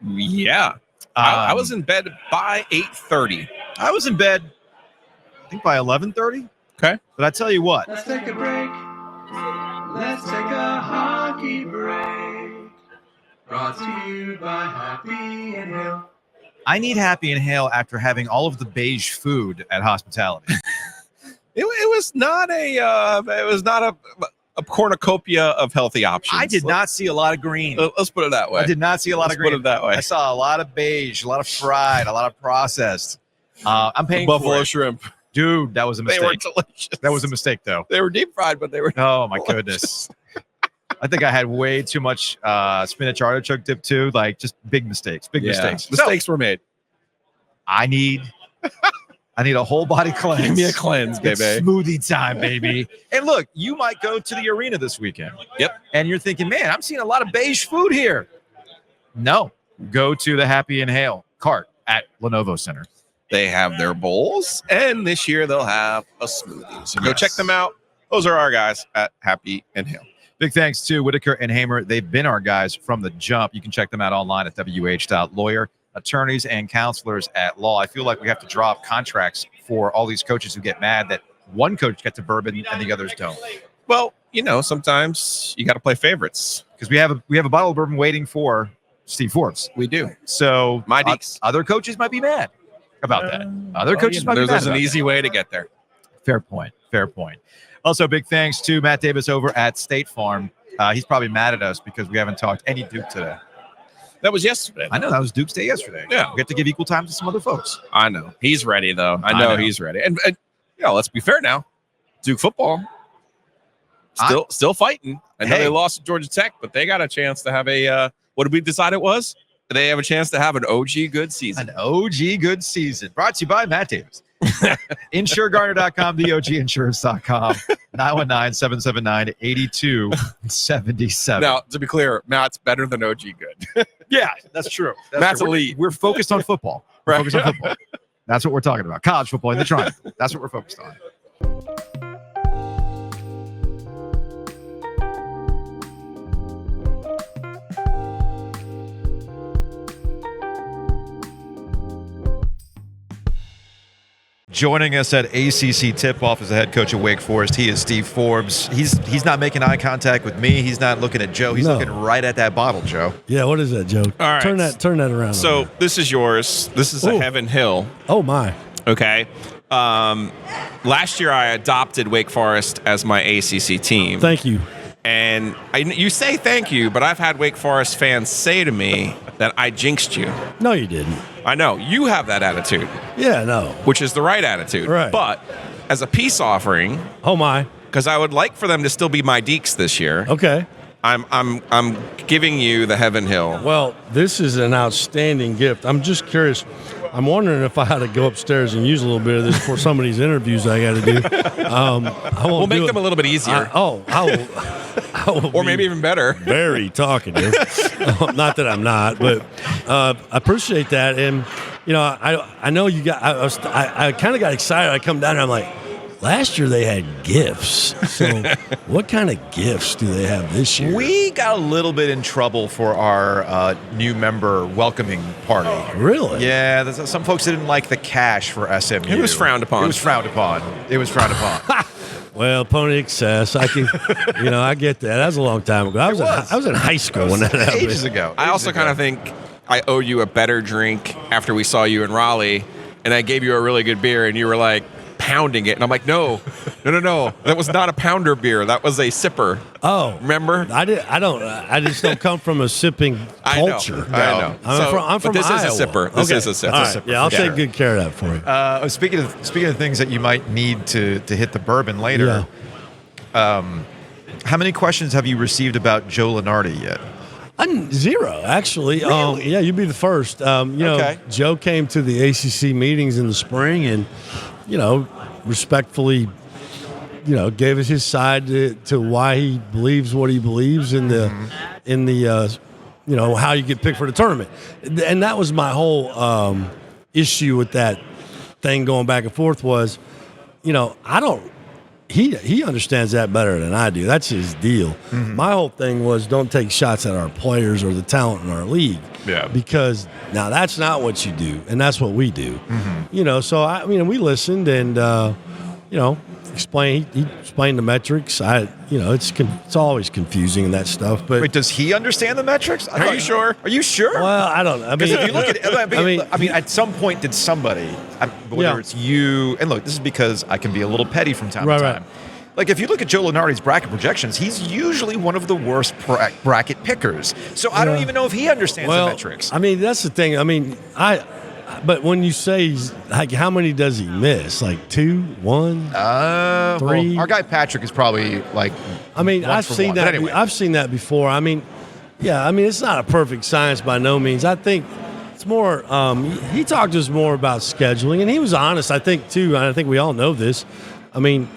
Yeah. I was in bed by 8:30. I was in bed, I think, by 11:30. Okay. But I tell you what. Let's take a break. Let's take a hockey break. Brought to you by Happy and Hill. I need Happy and Hail after having all of the beige food at hospitality. It was not a cornucopia of healthy options. I did not see a lot of green. Let's put it that way. I did not see a lot of green. Put it that way. I saw a lot of beige, a lot of fried, a lot of processed. I'm paying buffalo for it. shrimp. Dude, that was a mistake. They were delicious. That was a mistake, though. They were deep fried, but they were. Oh my delicious. goodness. I think I had way too much spinach artichoke dip too. Like just big mistakes. Big mistakes. Mistakes were made. I need a whole body cleanse. Give me a cleanse, It's baby. smoothie time, baby. And look, you might go to the arena this weekend. Yep. And you're thinking, man, I'm seeing a lot of beige food here. No, go to the Happy Inhale cart at Lenovo Center. They have their bowls, and this year they'll have a smoothie. So go Yes. check them out. Those are our guys at Happy Inhale. Big thanks to Whitaker and Hamer. They've been our guys from the jump. You can check them out online at wh.lawyer. Attorneys and counselors at law. I feel like we have to drop contracts for all these coaches who get mad that one coach gets a bourbon and the others don't. Well, sometimes you got to play favorites. Because we have a bottle of bourbon waiting for Steve Forbes. We do. So My deeks. other coaches might be mad about that. Other coaches might be mad There's about an that. easy way to get there. Fair point. Fair point. Also, big thanks to Matt Davis over at State Farm. He's probably mad at us because we haven't talked any Duke today. That was yesterday. I know that was Duke's Day yesterday. Yeah. We have to give equal time to some other folks. I know. He's ready, though. I know he's ready. And let's be fair now. Duke football still fighting. I know they lost to Georgia Tech, but they got a chance to have a what did we decide it was? They have a chance to have an OG good season. An OG good season. Brought to you by Matt Davis. InsureGarner.com, DOGinsurance.com, 919-779-8277. Now, to be clear, Matt's better than OG good. Yeah, that's true. Matt's true. elite. We're focused on football. We're focused on football. That's what we're talking about. College football in the triangle. That's what we're focused on. Joining us at ACC Tipoff is the head coach of Wake Forest. He is Steve Forbes. He's not making eye contact with me. He's not looking at Joe. He's looking right at that bottle, Joe. Yeah, what is that, Joe? All right. Turn that around. So this is yours. This is a Heaven Hill. Oh, my. Okay. Last year I adopted Wake Forest as my ACC team. Thank you. And you say thank you, but I've had Wake Forest fans say to me that I jinxed you. No, you didn't. I know. You have that attitude. Yeah, no. Which is the right attitude. Right. But as a peace offering, oh my, because I would like for them to still be my deeks this year. Okay. I'm giving you the Heaven Hill. Well, this is an outstanding gift. I'm just curious. I'm wondering if I had to go upstairs and use a little bit of this for some of these interviews I got to do. We'll make them a little bit easier. I will or maybe even better. Very talkative. Not that I'm not, but I appreciate that. And I know you got. I kind of got excited. I come down and I'm like, last year they had gifts. So what kind of gifts do they have this year? We got a little bit in trouble for our new member welcoming party. Really? Yeah, some folks didn't like the cash for SMU. It was frowned upon. It was frowned upon. Well, Pony Excess, I can, I get that. That was a long time ago. I was in high school when that happened. Ages ago. I also kind of think I owe you a better drink after we saw you in Raleigh, and I gave you a really good beer, and you were like pounding it, and I'm like, no, that was not a pounder beer. That was a sipper. Oh, remember? I just don't come from a sipping culture. I know. I'm from but this Iowa. is a sipper. This is a sipper. All right. Yeah, I'll take good care of that for you. Speaking of things that you might need to hit the bourbon later, how many questions have you received about Joe Lunardi yet? Zero, actually. Really? Yeah, you'd be the first. Okay. Joe came to the ACC meetings in the spring and, respectfully, gave us his side to why he believes what he believes in the how you get picked for the tournament. And that was my whole issue with that thing going back and forth was, he understands that better than I do. That's his deal. Mm-hmm. My whole thing was don't take shots at our players or the talent in our league. Yeah. Because now that's not what you do, and that's what we do. Mm-hmm. So we listened and he explained the metrics. It's always confusing and that stuff. But wait, does he understand the metrics? Are you sure? Are you sure? Well, I don't know. Because if you look at, at some point, did somebody, whether it's you, and look, this is because I can be a little petty from time to time. Right. Like if you look at Joe Lunardi's bracket projections, he's usually one of the worst bracket pickers. So I don't even know if he understands the metrics. That's the thing. But when you say how many does he miss? Like 2, 1, 3? Well, our guy Patrick is probably like. I've seen that. Anyway. I've seen that before. It's not a perfect science by no means. I think it's more. He talked to us more about scheduling, and he was honest. I think too. And I think we all know this. I mean,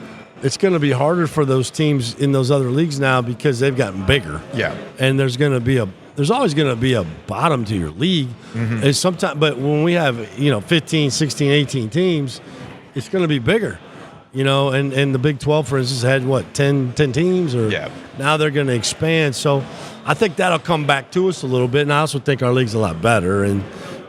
it's going to be harder for those teams in those other leagues now because they've gotten bigger. Yeah. And there's always going to be a bottom to your league. And sometimes, but when we have 15, 16, 18 teams, it's going to be bigger. And the Big 12, for instance, had 10 teams, or now they're going to expand. So I think that'll come back to us a little bit. And I also think our league's a lot better. And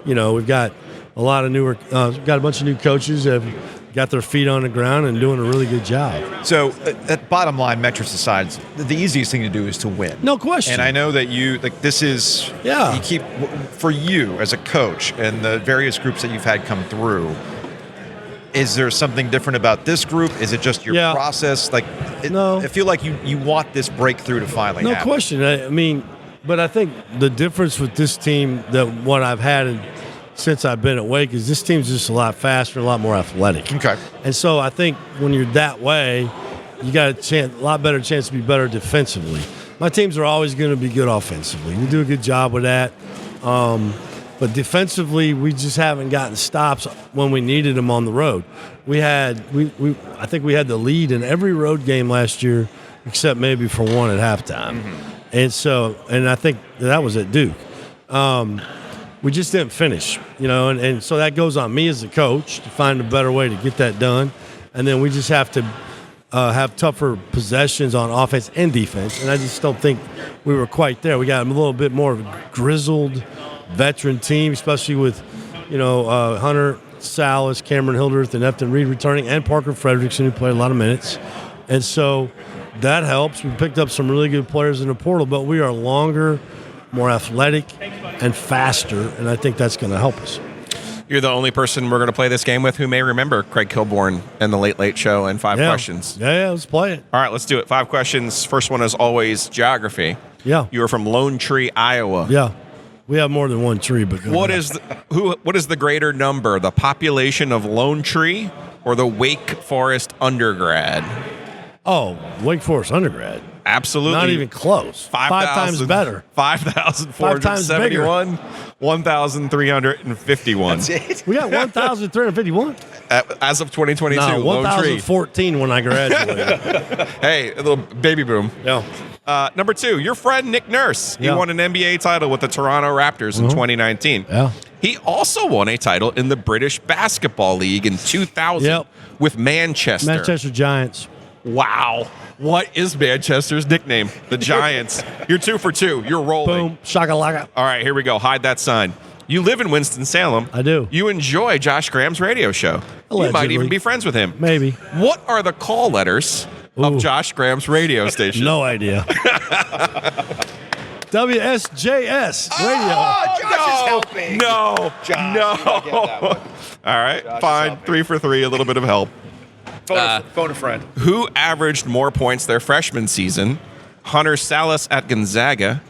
we've got a lot of newer, got a bunch of new coaches that have got their feet on the ground and doing a really good job. So, at bottom line, metrics aside, the easiest thing to do is to win. No question. And I know that this is, you keep, for you as a coach and the various groups that you've had come through, is there something different about this group? Is it just your process? No. I feel like you want this breakthrough to finally happen. No question. I mean, but I think the difference with this team that what I've had since I've been at Wake is this team's just a lot faster and a lot more athletic. Okay. And so I think when you're that way, you got a lot better chance to be better defensively. My teams are always going to be good offensively. We do a good job with that. But defensively, we just haven't gotten stops when we needed them on the road. I think we had the lead in every road game last year, except maybe for one at halftime. And I think that was at Duke. We just didn't finish, and so that goes on me as a coach to find a better way to get that done. And then we just have to have tougher possessions on offense and defense. And I just don't think we were quite there. We got a little bit more of a grizzled veteran team, especially with, Hunter Salas, Cameron Hildreth, and Efton Reed returning, and Parker Frederickson, who played a lot of minutes. And so that helps. We picked up some really good players in the portal, but we are longer, more athletic, and faster, and I think that's going to help us. You're the only person we're going to play this game with who may remember Craig Kilborn and the Late Late Show and 5 questions. Yeah, let's play it. All right, let's do it. 5 questions. First one is always geography. Yeah. You are from Lone Tree, Iowa. Yeah. We have more than one tree, but what is the greater number, the population of Lone Tree or the Wake Forest undergrad? Oh, Wake Forest undergrad. Absolutely. Not even close. 5 times better. 5,471, 1,351. That's it. We got 1,351? As of 2022, no, Lone Tree. 1,014 when I graduated. Hey, a little baby boom. Yeah. Number 2, your friend Nick Nurse. He won an NBA title with the Toronto Raptors in 2019. Yeah. He also won a title in the British Basketball League in 2000 with Manchester. Manchester Giants. Wow. What is Manchester's nickname? The Giants. You're 2 for 2. You're rolling. Boom. Shakalaka. All right, here we go. Hide that sign. You live in Winston-Salem. I do. You enjoy Josh Graham's radio show. Allegedly. You might even be friends with him. Maybe. What are the call letters of Josh Graham's radio station? No idea. WSJS radio. Oh, Josh is helping. No. Josh, no. I get that one. All right, Josh fine. 3 for 3, a little bit of help. Phone a friend. Who averaged more points their freshman season? Hunter Salas at Gonzaga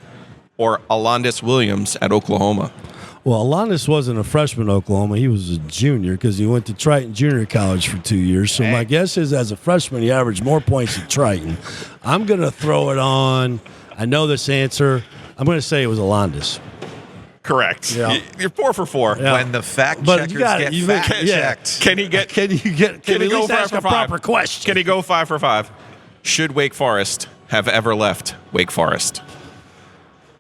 or Alondes Williams at Oklahoma? Well, Alondes wasn't a freshman at Oklahoma. He was a junior because he went to Triton Junior College for 2 years. So my guess is as a freshman, he averaged more points at Triton. I'm going to throw it on. I know this answer. I'm going to say it was Alondes. Correct. Yeah. You're 4 for 4. Yeah. When the fact But checkers you got get it. fact Yeah. checked. Can he get? Can he Can he at go least 5 ask for a 5? proper question? Can he go 5 for 5? Should Wake Forest have ever left Wake Forest?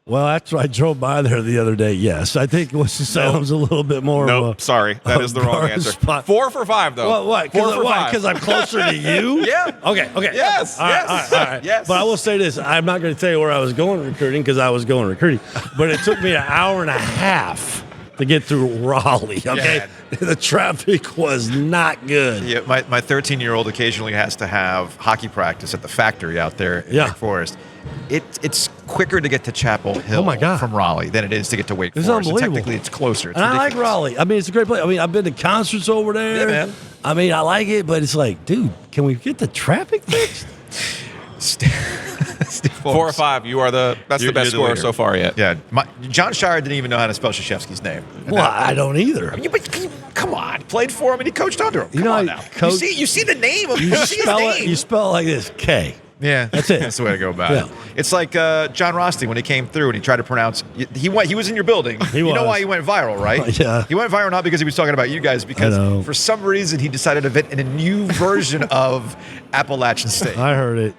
Well, after I drove by there the other day, yes. I think Winston-Salem's a little bit more of a... Sorry. That is the wrong answer. spot. 4 for 5, though. What? 4 for 5. Because I'm closer to you? Yeah. Okay. Yes. All right. Yes. But I will say this. I'm not going to tell you where I was going recruiting because I was going recruiting. But it took me an hour and a half to get through Raleigh, okay? Yeah. The traffic was not good. Yeah, my 13-year-old occasionally has to have hockey practice at the factory out there in Wake Forest. It's quicker to get to Chapel Hill from Raleigh than it is to get to Wake Forest. Unbelievable. And technically, it's closer. It's and ridiculous. I like Raleigh. I mean, it's a great place. I mean, I've been to concerts over there. Yeah, man. I mean, I like it, but it's like, dude, can we get the traffic fixed? Steve 4 or 5. You are that's the best scorer so far yet. Yeah. John Shire didn't even know how to spell Krzyzewski's name. And Well, I don't either. come on. Played for him and he coached under him. You know, Come on now. You see the name of You you see his spell name. it. You spell it like this: K. Yeah, That's it. That's the way to go about Yeah. it. It's like John Rothstein when he came through and he tried to pronounce. He was in your building. He You know was. why he went viral, right? Yeah. He went viral not because he was talking about you guys, because know. for some reason he decided to invent a new version of Appalachian State. I heard it.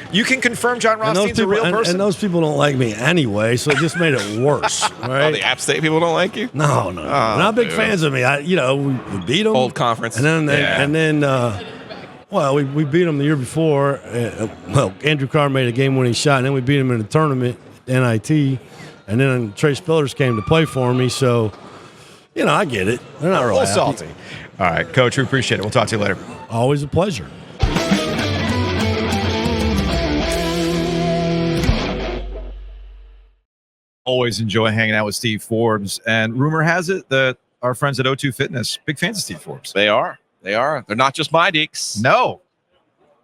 You can confirm John Rothstein's a real person. And those people don't like me anyway, so it just made it worse. Right? Oh, the App State people don't like you? No, they're not big fans of me. We beat them. Old conference. And then, we beat them the year before. Andrew Carr made a game-winning shot, and then we beat him in the tournament, NIT. And then Trey Spillers came to play for me, so, I get it. They're not a really little happy. salty. All right, Coach, we appreciate it. We'll talk to you later. Always a pleasure. Always enjoy hanging out with Steve Forbes. And rumor has it that our friends at O2 Fitness, big fans of Steve Forbes. They are. They're not just my deeks. No.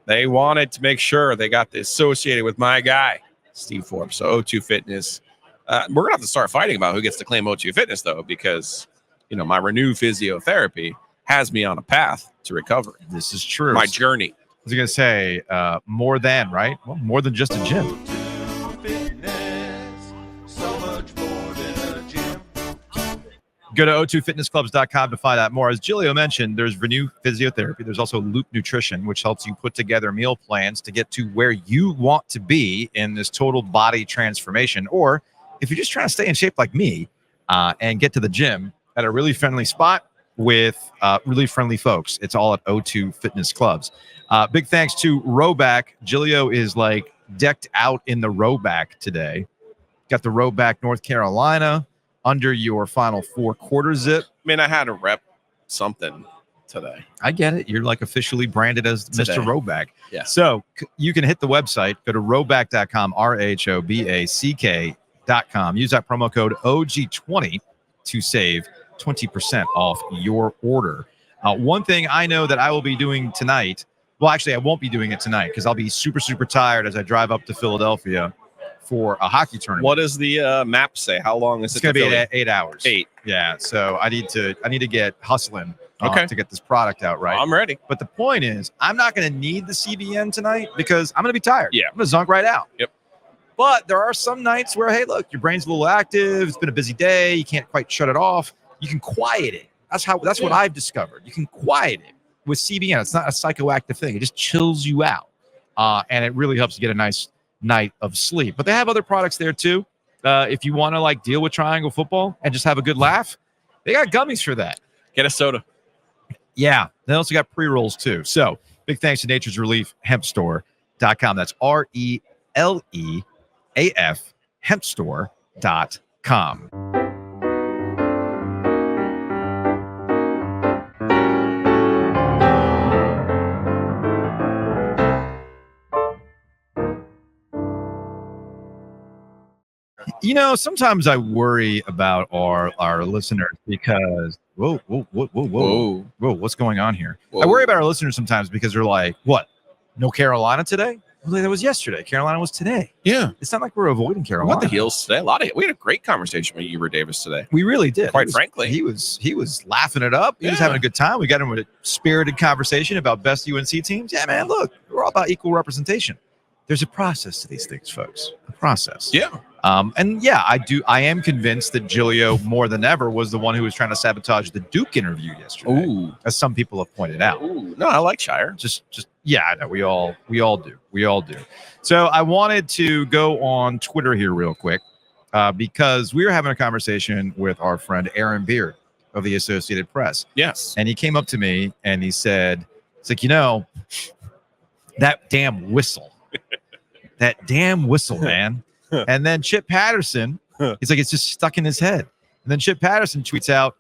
They wanted to make sure they got associated with my guy, Steve Forbes. So O2 Fitness. We're going to have to start fighting about who gets to claim O2 Fitness, though, because, my renewed physiotherapy has me on a path to recovery. This is true. My journey. I was going to say more than, right? Well, more than just a gym. Go to o2fitnessclubs.com to find out more. As Giglio mentioned, there's Renew Physiotherapy. There's also Loop Nutrition, which helps you put together meal plans to get to where you want to be in this total body transformation. Or if you're just trying to stay in shape like me and get to the gym at a really friendly spot with really friendly folks, it's all at O2 Fitness Clubs. Big thanks to Rowback. Giglio is like decked out in the Rowback today. Got the Rowback North Carolina under your Final Four quarter zip. I mean, I had to rep something today. I get it. You're like officially branded as Today. Mr. Rowback. Yeah. So you can hit the website, go to rowback.com, RHOBACK.com. Use that promo code OG20 to save 20% off your order. One thing I know that I will be doing tonight, well, actually, I won't be doing it tonight because I'll be super, super tired as I drive up to Philadelphia for a hockey tournament. What does the map say? How long is it? It's going to be 8 hours. 8. Yeah. So I need to get hustling Okay. to get this product out right. I'm ready. But the point is, I'm not going to need the CBN tonight because I'm going to be tired. Yeah. I'm going to zonk right out. Yep. But there are some nights where, hey, look, your brain's a little active. It's been a busy day. You can't quite shut it off. You can quiet it. That's what I've discovered. You can quiet it with CBN. It's not a psychoactive thing. It just chills you out. And it really helps you get a nice night of sleep. But they have other products there too. If you want to deal with triangle football and just have a good laugh, they got gummies for that. Get a soda. Yeah. They also got pre-rolls too. So big thanks to Nature's Relief Hempstore.com. That's RELEAF Hempstore.com. Sometimes I worry about our listeners because whoa, what's going on here? Whoa. I worry about our listeners sometimes because they're like, what? No Carolina today? Well, that was yesterday. Carolina was today. Yeah. It's not like we're avoiding Carolina. What the heels today? We had a great conversation with Hubert Davis today. We really did. Quite frankly. He was laughing it up. He was having a good time. We got him with a spirited conversation about best UNC teams. Yeah, man, look, we're all about equal representation. There's a process to these things, folks. A process. Yeah. I am convinced that Giglio more than ever was the one who was trying to sabotage the Duke interview yesterday. Ooh. As some people have pointed out. Ooh. No, I like Shire. I know we all do. So I wanted to go on Twitter here real quick because we were having a conversation with our friend Aaron Beard of the Associated Press. Yes. And he came up to me and he said, it's like, that damn whistle. That damn whistle, man. And then Chip Patterson, he's like, it's just stuck in his head. And then Chip Patterson tweets out,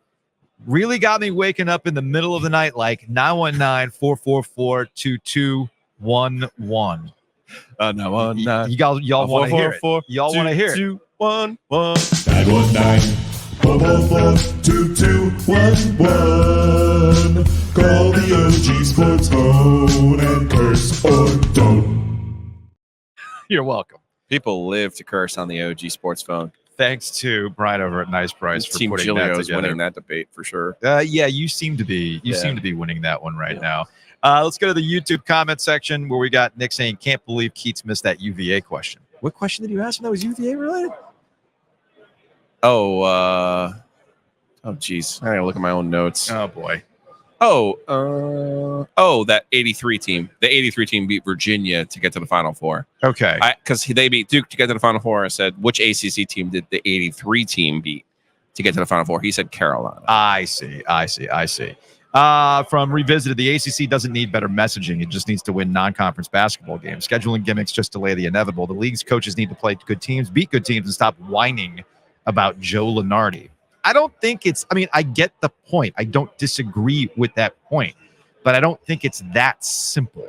really got me waking up in the middle of the night like 919-444-2211. 919. Y'all want to hear it. Y'all want to hear it. 211. 919-444-2211. Call the OG Sports phone and curse or don't. You're welcome. People live to curse on the OG Sports phone. Thanks to Brian over at Nice Price for Team putting that Giglio is together. winning that debate for sure. Yeah, you seem to be winning that one right now. Let's go to the YouTube comment section where we got Nick saying, can't believe Keats missed that UVA question. What question did you ask him that was UVA related? Oh, geez. I gotta look at my own notes. Oh, boy. That 83 team. The 83 team beat Virginia to get to the Final Four. Okay. Because they beat Duke to get to the Final Four. I said, which ACC team did the 83 team beat to get to the Final Four? He said Carolina. I see. From Revisited, the ACC doesn't need better messaging. It just needs to win non-conference basketball games. Scheduling gimmicks just delay the inevitable. The league's coaches need to play good teams, beat good teams, and stop whining about Joe Lunardi. I don't think I get the point. I don't disagree with that point, but I don't think it's that simple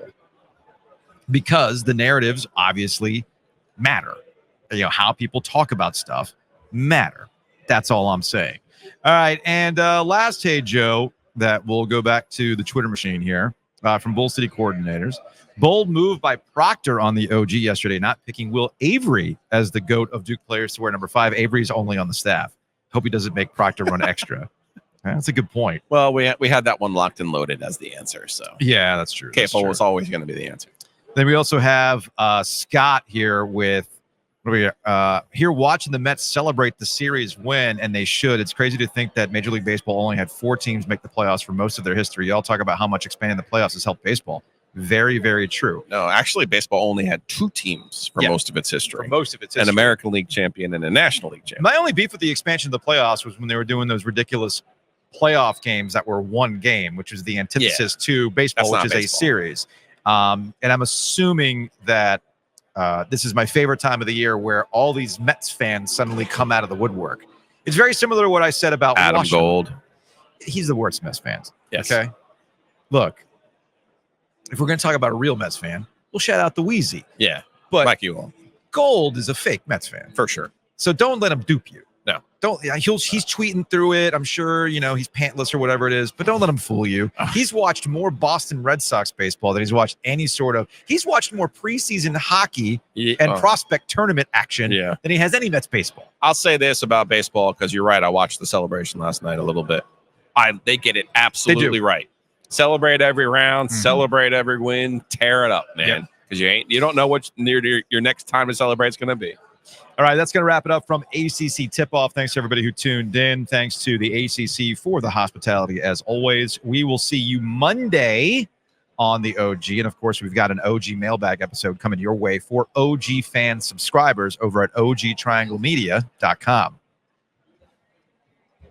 because the narratives obviously matter. How people talk about stuff matter. That's all I'm saying. All right. And last, hey, Joe, that we'll go back to the Twitter machine here from Bull City Coordinators. Bold move by Proctor on the OG yesterday, not picking Will Avery as the GOAT of Duke players to wear number 5. Avery's only on the staff. Hope he doesn't make Proctor run extra. That's a good point. Well, we had that one locked and loaded as the answer. So yeah, that's true. Capo was always going to be the answer. Then we also have Scott here with here watching the Mets celebrate the series win, and they should. It's crazy to think that Major League Baseball only had 4 teams make the playoffs for most of their history. Y'all talk about how much expanding the playoffs has helped baseball. Very, very true. No, actually, baseball only had 2 teams for most of its history. An American League champion and a National League champion. My only beef with the expansion of the playoffs was when they were doing those ridiculous playoff games that were one game, which was the antithesis to baseball, which is a series. And I'm assuming that this is my favorite time of the year where all these Mets fans suddenly come out of the woodwork. It's very similar to what I said about Adam Washington. Gold. He's the worst Mets fans. Yes. Okay. Look, if we're going to talk about a real Mets fan, we'll shout out the Wheezy. Yeah. But like you all. Gold is a fake Mets fan. For sure. So don't let him dupe you. No. Don't. He's tweeting through it. I'm sure, he's pantless or whatever it is, but don't let him fool you. He's watched more Boston Red Sox baseball than he's watched he's watched more preseason hockey and prospect tournament action than he has any Mets baseball. I'll say this about baseball, because you're right. I watched the celebration last night a little bit. They get it absolutely right. Celebrate every round, celebrate every win, tear it up, man. Because you don't know what your next time to celebrate is going to be. All right, that's going to wrap it up from ACC Tipoff. Thanks to everybody who tuned in. Thanks to the ACC for the hospitality, as always. We will see you Monday on the OG. And, of course, we've got an OG mailbag episode coming your way for OG fan subscribers over at ogtrianglemedia.com.